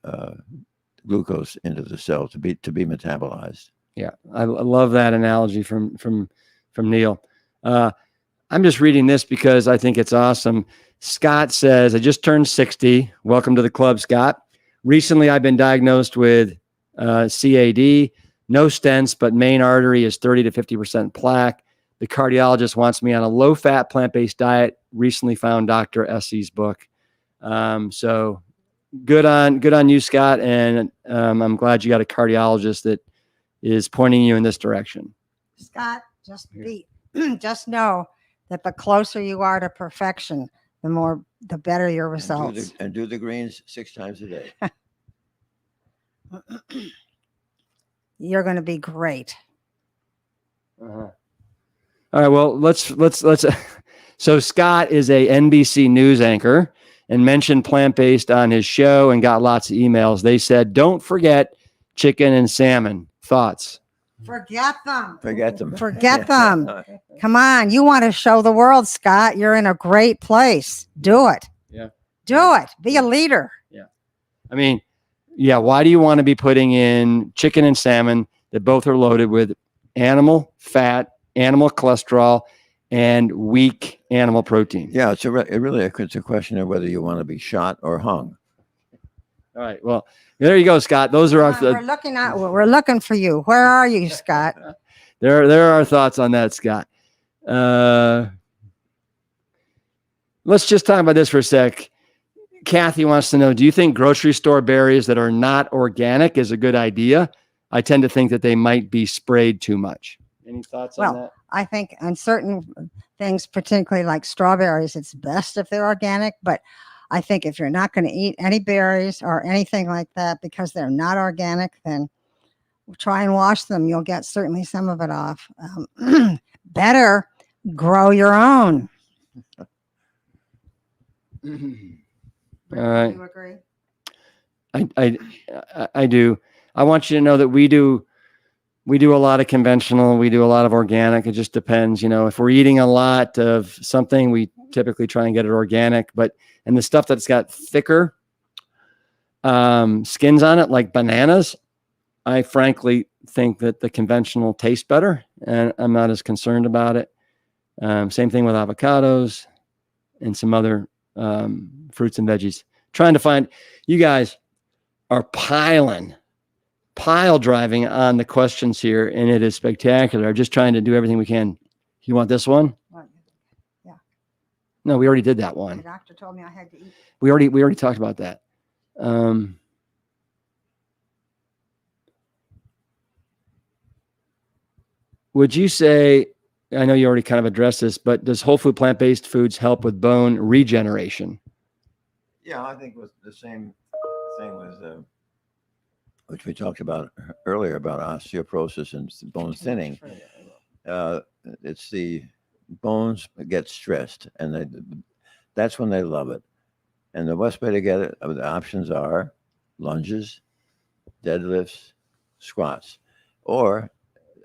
glucose into the cell to be metabolized. Yeah, I love that analogy from Neil. I'm just reading this because I think it's awesome. Scott says, I just turned 60. Welcome to the club, Scott. Recently, I've been diagnosed with CAD, no stents, but main artery is 30 to 50% plaque. The cardiologist wants me on a low-fat, plant-based diet. Recently found Dr. Essy's book. So good on you, Scott. And I'm glad you got a cardiologist that is pointing you in this direction. Scott, just know that the closer you are to perfection, the better your results. And do the greens 6 times a day. You're going to be great. Uh-huh. All right. Well, let's. So Scott is a NBC News anchor and mentioned plant-based on his show and got lots of emails. They said, don't forget chicken and salmon. Thoughts? Forget them. Forget them. Come on. You want to show the world, Scott. You're in a great place. Do it. Yeah. Do it. Be a leader. Yeah. I mean, yeah. Why do you want to be putting in chicken and salmon that both are loaded with animal fat, animal cholesterol, and weak animal protein? Yeah, it's a question of whether you want to be shot or hung. All right. Well, there you go, Scott. Those are our. We're looking for you. Where are you, Scott? There are our thoughts on that, Scott. Let's just talk about this for a sec. Kathy wants to know, do you think grocery store berries that are not organic is a good idea? I tend to think that they might be sprayed too much. Any thoughts on that? I think on certain things, particularly like strawberries, it's best if they're organic. But I think if you're not going to eat any berries or anything like that because they're not organic, then try and wash them. You'll get certainly some of it off. Better grow your own. All right. Do you agree? I do. I want you to know that we do a lot of conventional. We do a lot of organic. It just depends. If we're eating a lot of something, we typically try and get it organic. And the stuff that's got thicker skins on it, like bananas, I frankly think that the conventional tastes better, and I'm not as concerned about it. Same thing with avocados and some other fruits and veggies. Trying to find, you guys are pile driving on the questions here, and it is spectacular. Just trying to do everything we can. You want this one? Yeah. No, we already did that one. The doctor told me I had to eat. We already talked about that. Would you say, I know you already kind of addressed this, but does whole food plant-based foods help with bone regeneration? Yeah, I think it was the same thing with which we talked about earlier about osteoporosis and bone thinning. It's the bones get stressed, and that's when they love it. And the best way to get it, the options are lunges, deadlifts, squats. Or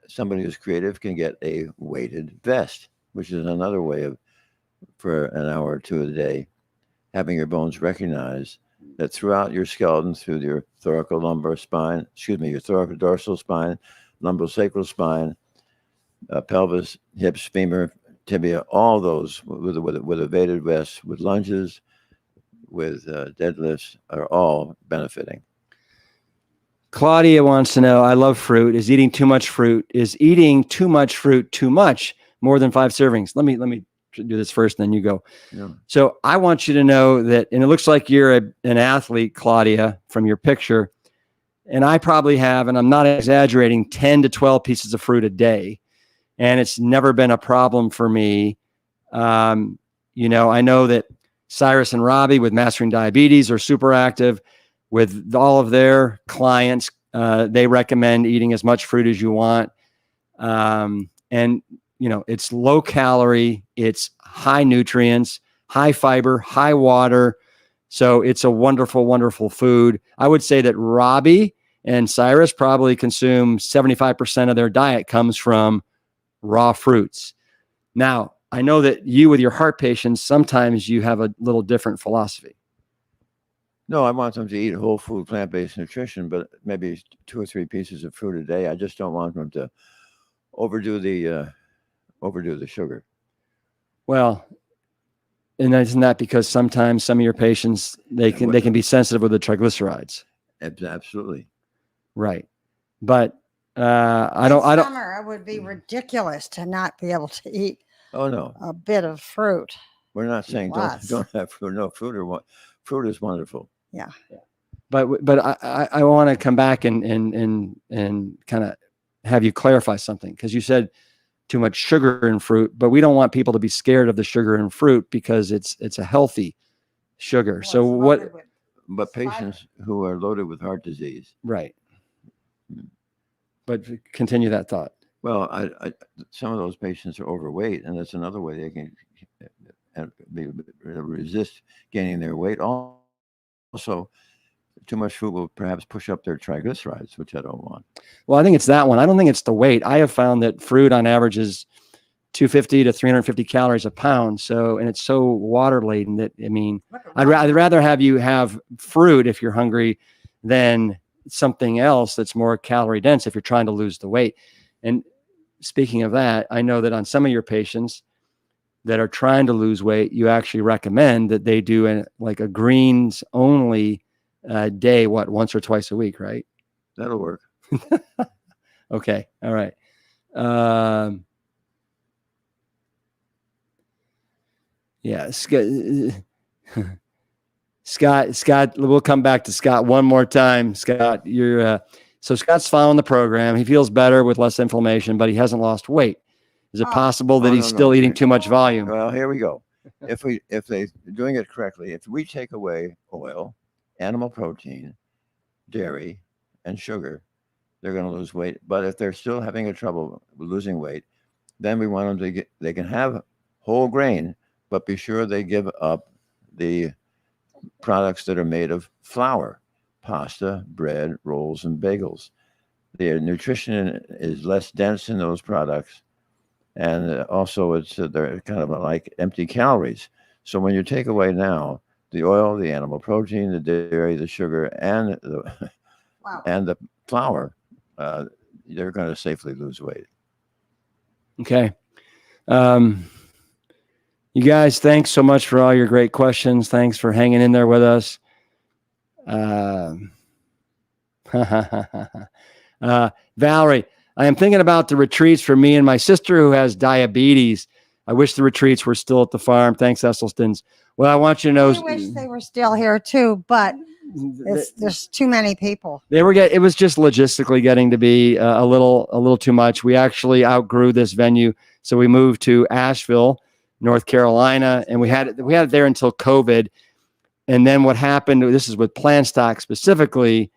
somebody who's creative can get a weighted vest, which is another way of, for an hour or two a day, having your bones recognize that throughout your skeleton, through your thoracolumbar spine, your thoracodorsal spine, lumbosacral spine, pelvis, hips, femur, tibia, all those with a weighted vest, with lunges, with deadlifts, are all benefiting. Claudia wants to know, I love fruit. Is eating too much fruit too much, more than 5 servings? Let me do this first, and then you go. Yeah. So I want you to know that, and it looks like you're an athlete, Claudia, from your picture. And I probably have, and I'm not exaggerating, 10 to 12 pieces of fruit a day. And it's never been a problem for me. I know that Cyrus and Robbie with Mastering Diabetes are super active with all of their clients. They recommend eating as much fruit as you want. It's low calorie, it's high nutrients, high fiber, high water. So it's a wonderful, wonderful food. I would say that Robbie and Cyrus probably consume 75% of their diet comes from raw fruits. Now, I know that you with your heart patients, sometimes you have a little different philosophy. No, I want them to eat whole food, plant-based nutrition, but maybe 2 or 3 pieces of fruit a day. I just don't want them to overdo the sugar. Well, and isn't that because sometimes some of your patients, they can be sensitive with the triglycerides? Absolutely. Right. But Summer, it would be ridiculous to not be able to eat a bit of fruit. We're not saying don't have fruit. No, fruit is wonderful. Yeah. But I want to come back and kind of have you clarify something, because you said too much sugar in fruit, but we don't want people to be scared of the sugar in fruit because it's a healthy sugar. Well, So what? But patients who are loaded with heart disease, Right. But continue that thought. Well, some of those patients are overweight, and that's another way they can resist gaining their weight. Also, too much food will perhaps push up their triglycerides, which I don't want. Well, I think it's that one. I don't think it's the weight. I have found that fruit on average is 250 to 350 calories a pound. So, and it's so water laden that, I mean, I'd rather have you have fruit if you're hungry than something else that's more calorie dense if you're trying to lose the weight. And speaking of that, I know that on some of your patients that are trying to lose weight, you actually recommend that they do a greens only day, once or twice a week, right? That'll work. Okay. All right. Yeah. Scott, we'll come back to Scott one more time. Scott, so Scott's following the program. He feels better with less inflammation, but he hasn't lost weight. Is it possible that he's still eating too much volume? Well, here we go. If they're doing it correctly, if we take away oil, animal protein, dairy, and sugar, they're going to lose weight. But if they're still having trouble losing weight, then we want them they can have whole grain, but be sure they give up the products that are made of flour, pasta, bread, rolls, and bagels. The nutrition is less dense in those products. And also they're kind of like empty calories. So when you take away now the oil, the animal protein, the dairy, the sugar, and the flour, they're going to safely lose weight. Okay. You guys, thanks so much for all your great questions. Thanks for hanging in there with us. Valerie, I am thinking about the retreats for me and my sister who has diabetes. I wish the retreats were still at the farm. Thanks, Esselstyn's. Well, I want you to know. I wish they were still here too, but there's too many people. It was just logistically getting to be a little too much. We actually outgrew this venue, so we moved to Asheville, North Carolina, and we had it there until COVID. And then what happened? This is with Plant Stock specifically.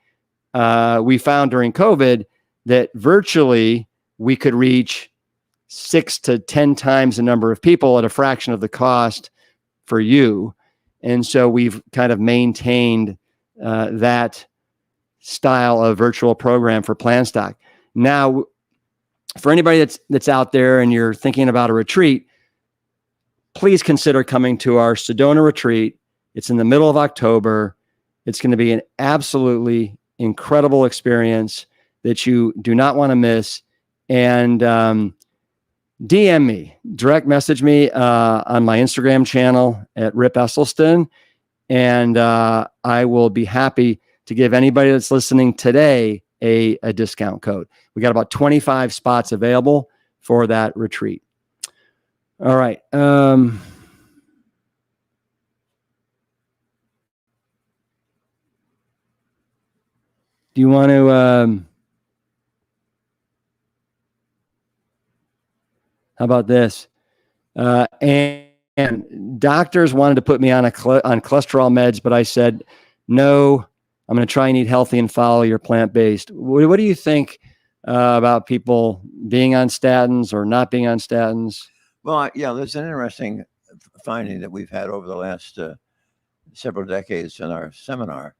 We found during COVID that virtually we could reach 6 to 10 times the number of people at a fraction of the cost for you. And so we've kind of maintained that style of virtual program for Plant Stock. Now, for anybody that's out there and you're thinking about a retreat, please consider coming to our Sedona retreat. It's in the middle of October. It's going to be an absolutely incredible experience that you do not want to miss. And DM me, direct message me on my Instagram channel at Rip Esselstyn. And I will be happy to give anybody that's listening today a discount code. We got about 25 spots available for that retreat. All right. Do you want to, how about this? And doctors wanted to put me on on cholesterol meds, but I said, no, I'm going to try and eat healthy and follow your plant-based. What do you think about people being on statins or not being on statins? Well, yeah, there's an interesting finding that we've had over the last several decades in our seminar.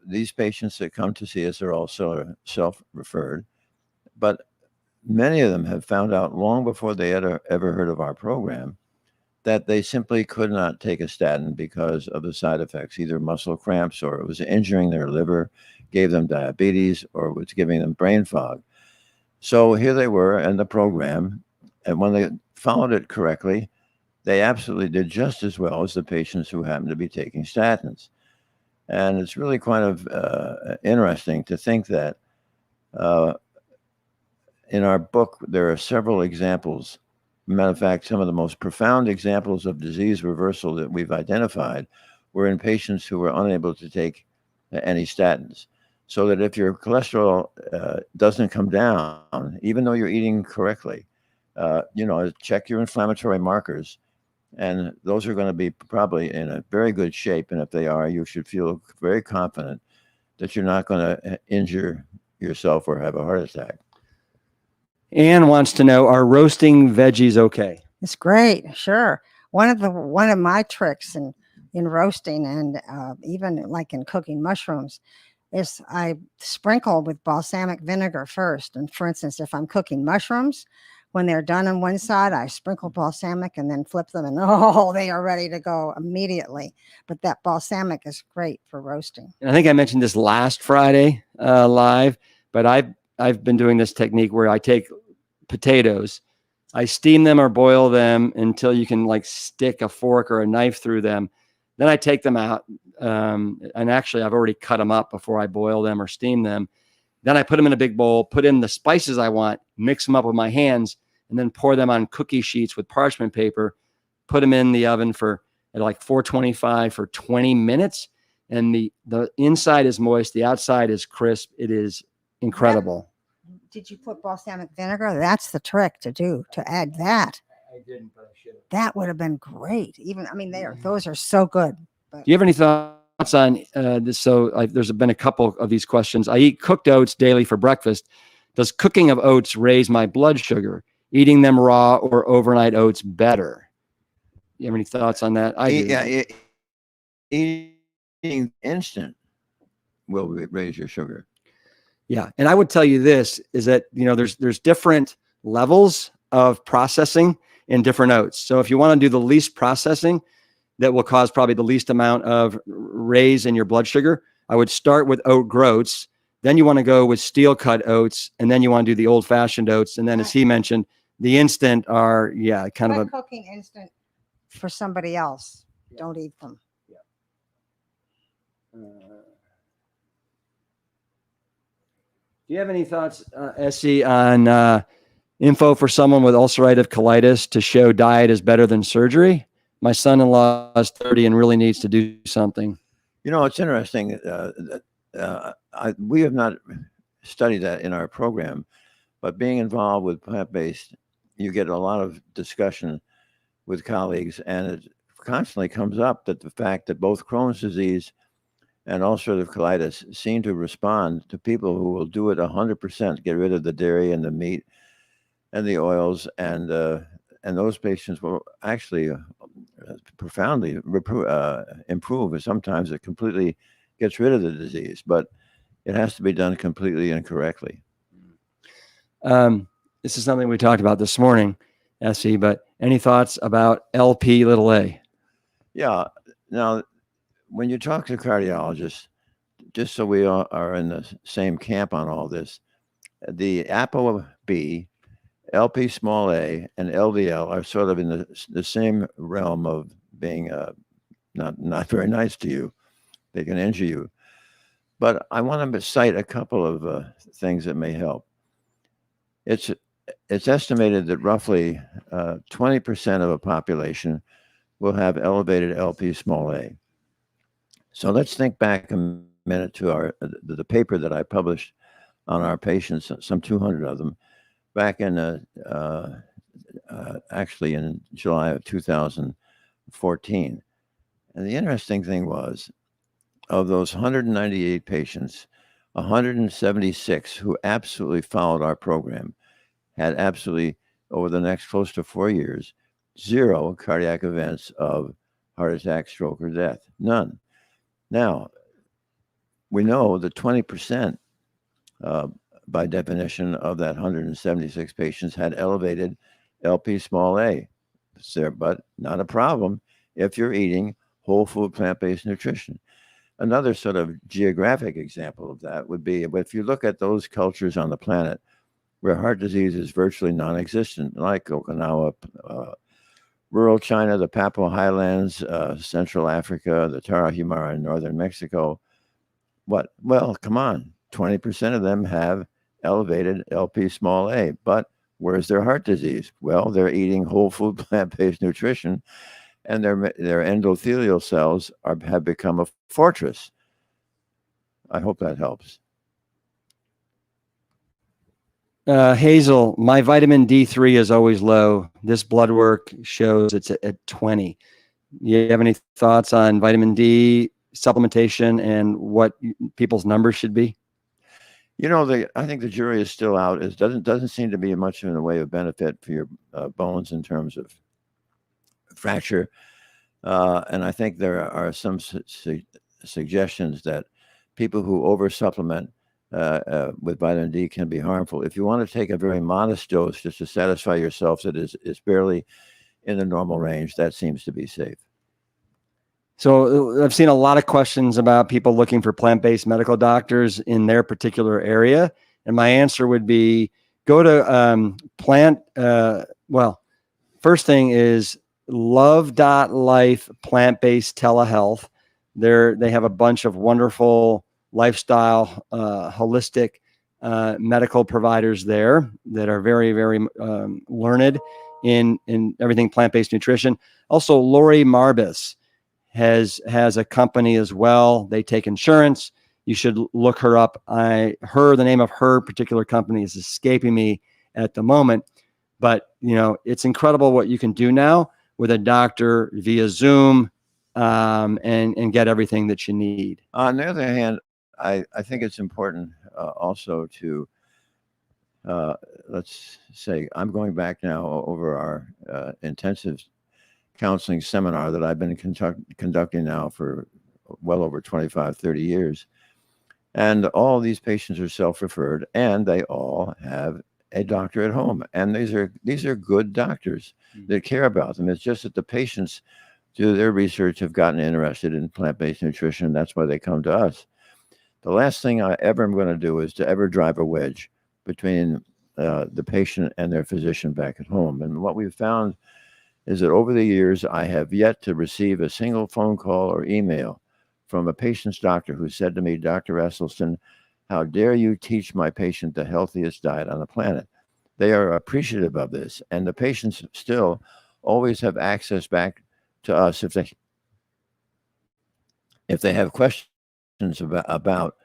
These patients that come to see us are also self-referred, but many of them have found out long before they had ever heard of our program that they simply could not take a statin because of the side effects, either muscle cramps or it was injuring their liver, gave them diabetes, or was giving them brain fog. So here they were in the program, and when they followed it correctly, they absolutely did just as well as the patients who happened to be taking statins. And it's really kind of interesting to think that in our book, there are several examples. Matter of fact, some of the most profound examples of disease reversal that we've identified were in patients who were unable to take any statins. So that if your cholesterol doesn't come down, even though you're eating correctly, check your inflammatory markers. And those are going to be probably in a very good shape. And if they are, you should feel very confident that you're not going to injure yourself or have a heart attack. Ann wants to know, are roasting veggies okay? It's great. Sure. One of my tricks in roasting and even like in cooking mushrooms is I sprinkle with balsamic vinegar first. And for instance, if I'm cooking mushrooms, when they're done on one side, I sprinkle balsamic and then flip them, and they are ready to go immediately. But that balsamic is great for roasting. And I think I mentioned this last Friday live, but I've been doing this technique where I take potatoes, I steam them or boil them until you can like stick a fork or a knife through them. Then I take them out. And actually I've already cut them up before I boil them or steam them. Then I put them in a big bowl, put in the spices I want, mix them up with my hands, and then pour them on cookie sheets with parchment paper, put them in the oven at like 425 for 20 minutes. And the inside is moist. The outside is crisp. It is incredible. Did you put balsamic vinegar? That's the trick to add that. I didn't, but I should have. That would have been great. Those are so good. But. Do you have any thoughts on this? So there's been a couple of these questions. I eat cooked oats daily for breakfast. Does cooking of oats raise my blood sugar? Eating them raw or overnight oats better? You have any thoughts on that? I do. Yeah, eating instant will raise your sugar. Yeah, and I would tell you this is that there's different levels of processing in different oats. So if you want to do the least processing, that will cause probably the least amount of raise in your blood sugar, I would start with oat groats. Then you want to go with steel cut oats, and then you want to do the old fashioned oats. And then, as he mentioned, the instant are kind of a cooking instant for somebody else. Don't eat them. Do you have any thoughts, Essy, on info for someone with ulcerative colitis to show diet is better than surgery? My son-in-law is 30 and really needs to do something. It's interesting. We have not studied that in our program, but being involved with plant-based, you get a lot of discussion with colleagues, and it constantly comes up that the fact that both Crohn's disease and ulcerative colitis seem to respond to people who will do it 100%, get rid of the dairy and the meat and the oils, and those patients will actually profoundly improve. And sometimes it completely gets rid of the disease, but it has to be done completely and correctly. This is something we talked about this morning, Essy, but any thoughts about LP little a? Yeah. Now, when you talk to cardiologists, just so we all are in the same camp on all this, the ApoB, LP small a, and LDL are sort of in the same realm of being not very nice to you. They can injure you. But I want to cite a couple of things that may help. It's estimated that roughly 20% of a population will have elevated LP small a. So let's think back a minute to the paper that I published on our patients, some 200 of them, back in actually in July of 2014. And the interesting thing was, of those 198 patients, 176 who absolutely followed our program had absolutely, over the next close to 4 years, 0 cardiac events of heart attack, stroke, or death. None. Now, we know that 20%, by definition, of that 176 patients had elevated LP small a. But not a problem if you're eating whole food plant-based nutrition. Another sort of geographic example of that would be if you look at those cultures on the planet where heart disease is virtually non-existent, like Okinawa, rural China, the Papua Highlands, Central Africa, the Tarahumara in northern Mexico. What? Well, come on, 20% of them have elevated LP small a, but where's their heart disease? Well, they're eating whole food plant-based nutrition, and their endothelial cells have become a fortress. I hope that helps. Hazel, my vitamin D3 is always low. This blood work shows it's at 20. You have any thoughts on vitamin D supplementation and what people's numbers should be? You know, I think the jury is still out. It doesn't seem to be much in the way of benefit for your bones in terms of fracture. And I think there are some suggestions that people who over-supplement with vitamin D can be harmful. If you want to take a very modest dose just to satisfy yourself that is barely in the normal range, that seems to be safe. So I've seen a lot of questions about people looking for plant-based medical doctors in their particular area. And my answer would be go to first thing is love.life plant-based telehealth. They have a bunch of wonderful lifestyle, holistic medical providers there that are very, very learned in everything plant-based nutrition. Also, Lori Marbus has a company as well. They take insurance. You should look her up. The name of her particular company is escaping me at the moment, but it's incredible what you can do now with a doctor via Zoom and get everything that you need. On the other hand, I think it's important also to, let's say, I'm going back now over our intensive counseling seminar that I've been conducting now for well over 25, 30 years. And all these patients are self-referred, and they all have a doctor at home. And these are good doctors that care about them. It's just that the patients, through their research, have gotten interested in plant-based nutrition. That's why they come to us. The last thing I ever am going to do is to ever drive a wedge between the patient and their physician back at home. And what we've found is that over the years, I have yet to receive a single phone call or email from a patient's doctor who said to me, Dr. Esselstyn, how dare you teach my patient the healthiest diet on the planet? They are appreciative of this. And the patients still always have access back to us if they have questions about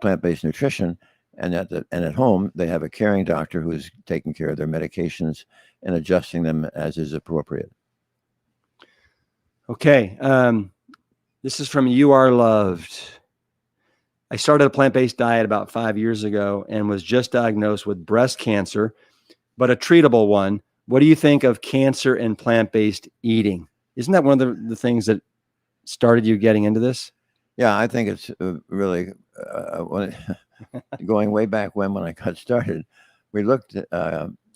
plant-based nutrition, and at home they have a caring doctor who is taking care of their medications and adjusting them as is appropriate. Okay, this is from You Are Loved. I started a plant-based diet about 5 years ago and was just diagnosed with breast cancer, but a treatable one. What do you think of cancer and plant-based eating? Isn't that one of the things that started you getting into this? Yeah, I think it's really going way back when I got started. we looked at,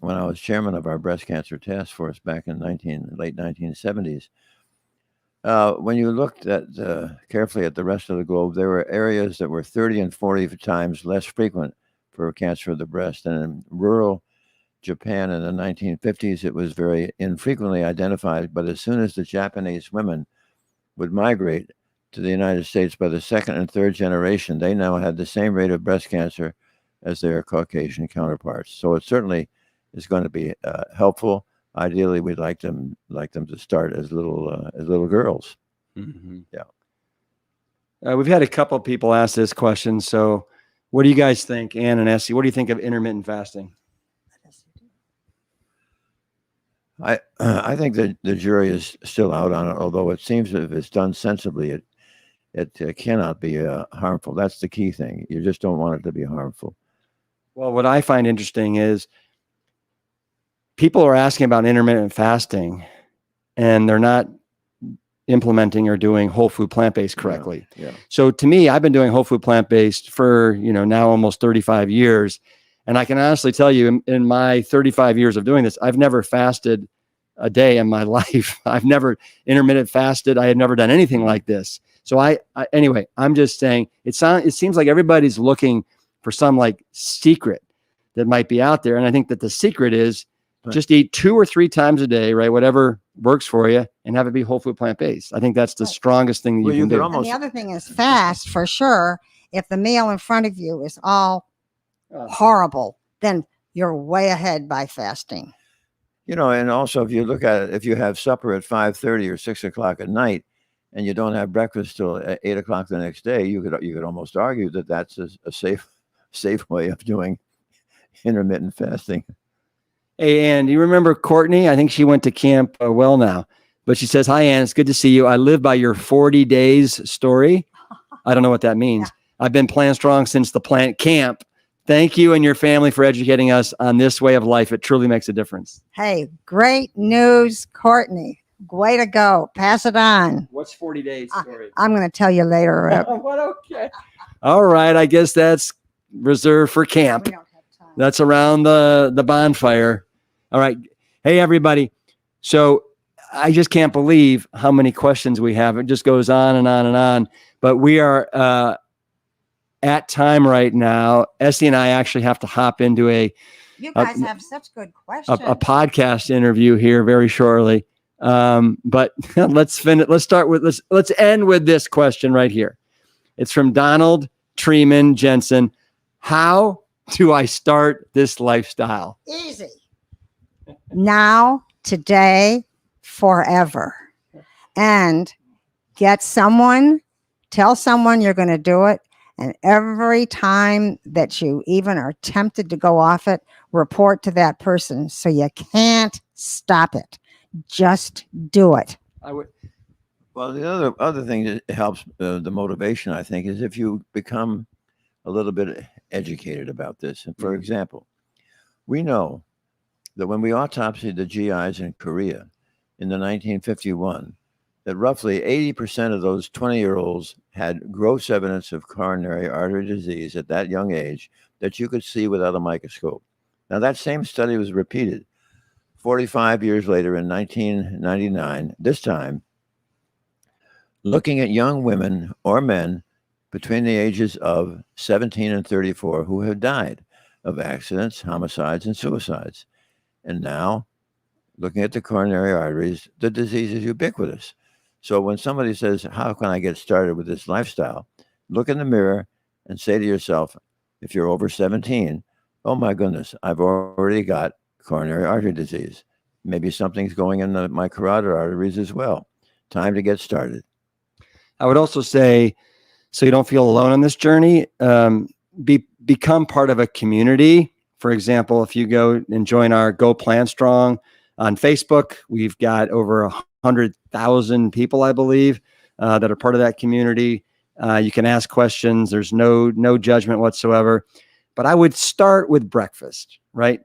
when I was chairman of our breast cancer task force back in late 1970s. When you looked at carefully at the rest of the globe, there were areas that were 30 and 40 times less frequent for cancer of the breast. And in rural Japan in the 1950s, it was very infrequently identified. But as soon as the Japanese women would migrate to the United States, by the second and third generation, they now had the same rate of breast cancer as their Caucasian counterparts. So it certainly is going to be helpful. Ideally, we'd like them to start as little girls. Mm-hmm. Yeah. We've had a couple of people ask this question. So, what do you guys think, Ann and Essy? What do you think of intermittent fasting? I think that the jury is still out on it. Although it seems that if it's done sensibly, it cannot be harmful. That's the key thing. You just don't want it to be harmful. Well, what I find interesting is people are asking about intermittent fasting, and they're not implementing or doing whole food plant-based correctly. Yeah. So to me, I've been doing whole food plant-based for, now almost 35 years. And I can honestly tell you in my 35 years of doing this, I've never fasted a day in my life. I've never intermittent fasted. I had never done anything like this. So anyway, I'm just saying it seems like everybody's looking for some like secret that might be out there. And I think that the secret is just eat 2 or 3 times a day, right? Whatever works for you, and have it be whole food plant-based. I think that's the strongest thing that you can do. And the other thing is fast for sure. If the meal in front of you is all horrible, then you're way ahead by fasting. And also if you look at it, if you have supper at 5:30 or 6 o'clock at night, and you don't have breakfast till 8 o'clock the next day, you could almost argue that that's a safe way of doing intermittent fasting. Hey, Ann, do you remember Courtney? I think she went to camp well now, but she says, "Hi, Ann, it's good to see you. I live by your 40 days story." I don't know what that means. Yeah. I've been Plant Strong since the plant camp. Thank you and your family for educating us on this way of life. It truly makes a difference. Hey, great news, Courtney. Way to go. Pass it on. What's 40 days story? I'm going to tell you later. What? Okay. All right. I guess that's reserved for camp. We don't have time. That's around the bonfire. All right. Hey, everybody. So I just can't believe how many questions we have. It just goes on and on and on. But we are at time right now. Essy and I actually have to hop into you guys have such good questions. A podcast interview here very shortly. But let's end with this question right here. It's from Donald Treeman Jensen. How do I start this lifestyle? Easy. Now, today, forever. And tell someone you're going to do it. And every time that you even are tempted to go off it, report to that person so you can't stop it. Just do it. Well, the other thing that helps the motivation, I think, is if you become a little bit educated about this. And for example, we know that when we autopsied the GIs in Korea in the 1951, that roughly 80% of those 20-year-olds had gross evidence of coronary artery disease at that young age that you could see without a microscope. Now, that same study was repeated 45 years later in 1999, this time looking at young women or men between the ages of 17 and 34 who have died of accidents, homicides, and suicides. And now, looking at the coronary arteries, the disease is ubiquitous. So when somebody says, how can I get started with this lifestyle? Look in the mirror and say to yourself, if you're over 17, oh my goodness, I've already got coronary artery disease. Maybe something's going in my carotid arteries as well. Time to get started. I would also say, so you don't feel alone on this journey, become part of a community. For example, if you go and join our Go Plant Strong on Facebook, we've got over 100,000 people, I believe, that are part of that community. You can ask questions. There's no judgment whatsoever. But I would start with breakfast, right?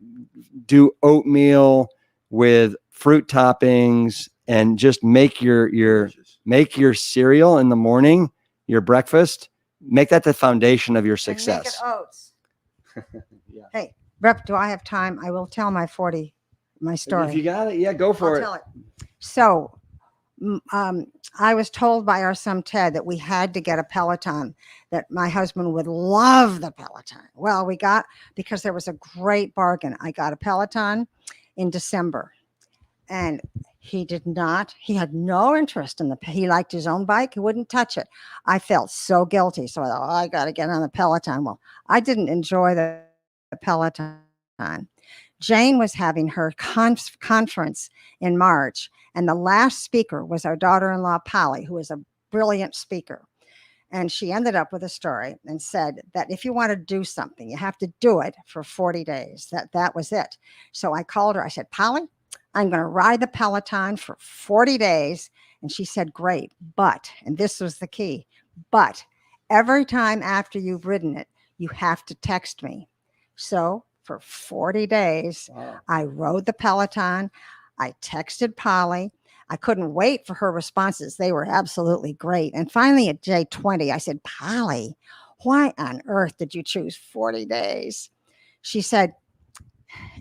Do oatmeal with fruit toppings and just make your cereal in the morning, your breakfast. Make that the foundation of your success. And make it oats. Yeah. Hey, Rep, do I have time? I will tell my story. If you got it, yeah, go for I'll it. tell it. So, I was told by our son Ted that we had to get a Peloton, that my husband would love the Peloton. Well, because there was a great bargain. I got a Peloton in December, and he had no interest in he liked his own bike. He wouldn't touch it. I felt so guilty. So I thought, I got to get on the Peloton. Well, I didn't enjoy the Peloton. Jane was having her conference in March, and the last speaker was our daughter-in-law, Polly, who is a brilliant speaker. And she ended up with a story and said that if you want to do something, you have to do it for 40 days. That was it. So I called her. I said, Polly, I'm going to ride the Peloton for 40 days. And she said, great. But, and this was the key, but every time after you've ridden it, you have to text me. So for 40 days, Wow. I rode the Peloton. I texted Polly. I couldn't wait for her responses. They were absolutely great. And finally at day 20, I said, Polly, why on earth did you choose 40 days? She said,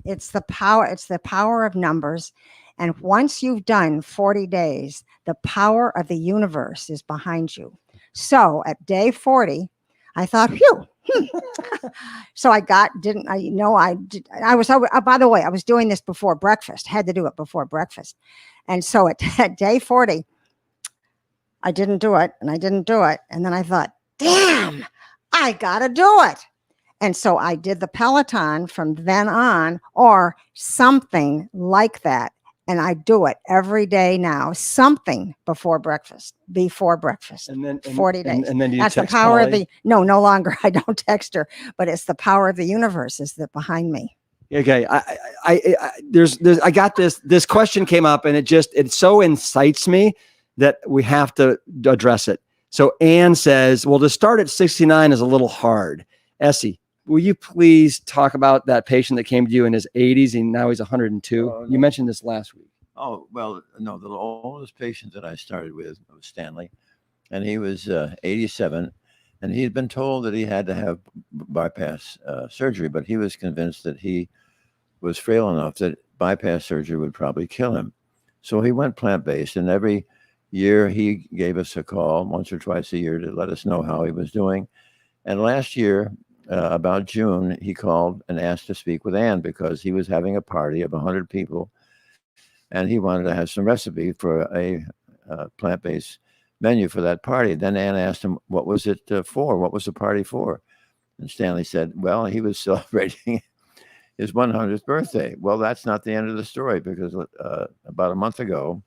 it's the power of numbers. And once you've done 40 days, the power of the universe is behind you. So at day 40, I thought, phew. So by the way, I was doing this before breakfast, had to do it before breakfast. And so at day 40, I didn't do it and I didn't do it. And then I thought, damn, I got to do it. And so I did the Peloton from then on, or something like that. And I do it every day now, something before breakfast, And then 40 days. And then you That's the text power Polly? of no longer. I don't text her, but it's the power of the universe is behind me. Okay. I got this question came up, and it so incites me that we have to address it. So Ann says, well, to start at 69 is a little hard. Essy, will you please talk about that patient that came to you in his 80s and now he's 102? Oh, no. You mentioned this last week. Oh, well, no, the oldest patient that I started with was Stanley, and he was 87, and he had been told that he had to have bypass surgery, but he was convinced that he was frail enough that bypass surgery would probably kill him. So he went plant-based, and every year he gave us a call once or twice a year to let us know how he was doing. And last year, about June, he called and asked to speak with Ann because he was having a party of 100 people, and he wanted to have some recipe for a plant-based menu for that party. Then Ann asked him, what was it for? What was the party for? And Stanley said, well, he was celebrating his 100th birthday. Well, that's not the end of the story, because about a month ago,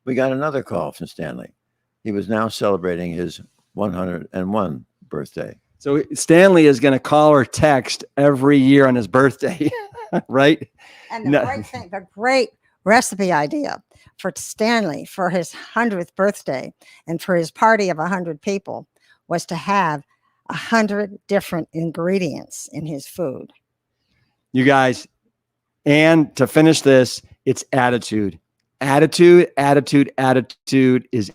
we got another call from Stanley. He was now celebrating his 101 birthday. So Stanley is going to call or text every year on his birthday, right? And the great recipe idea for Stanley for his 100th birthday and for his party of 100 people was to have 100 different ingredients in his food. You guys, and to finish this, it's attitude. Attitude is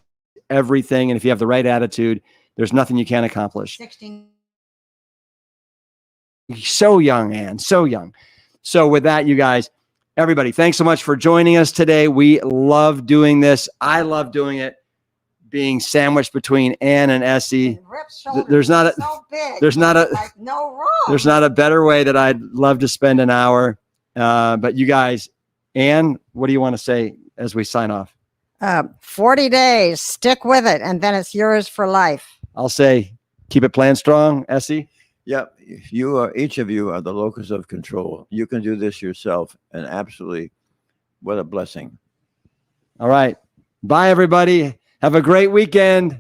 everything. And if you have the right attitude, there's nothing you can't accomplish. 16. So young, Ann, so young. So with that, you guys, everybody, thanks so much for joining us today. We love doing this. I love doing it. Being sandwiched between Ann and Essy. There's not a better way that I'd love to spend an hour. But you guys, Ann, what do you want to say as we sign off? 40 days, stick with it, and then it's yours for life. I'll say, keep it planned strong, Essy. Yep, each of you are the locus of control. You can do this yourself, and absolutely, what a blessing. All right. Bye, everybody. Have a great weekend.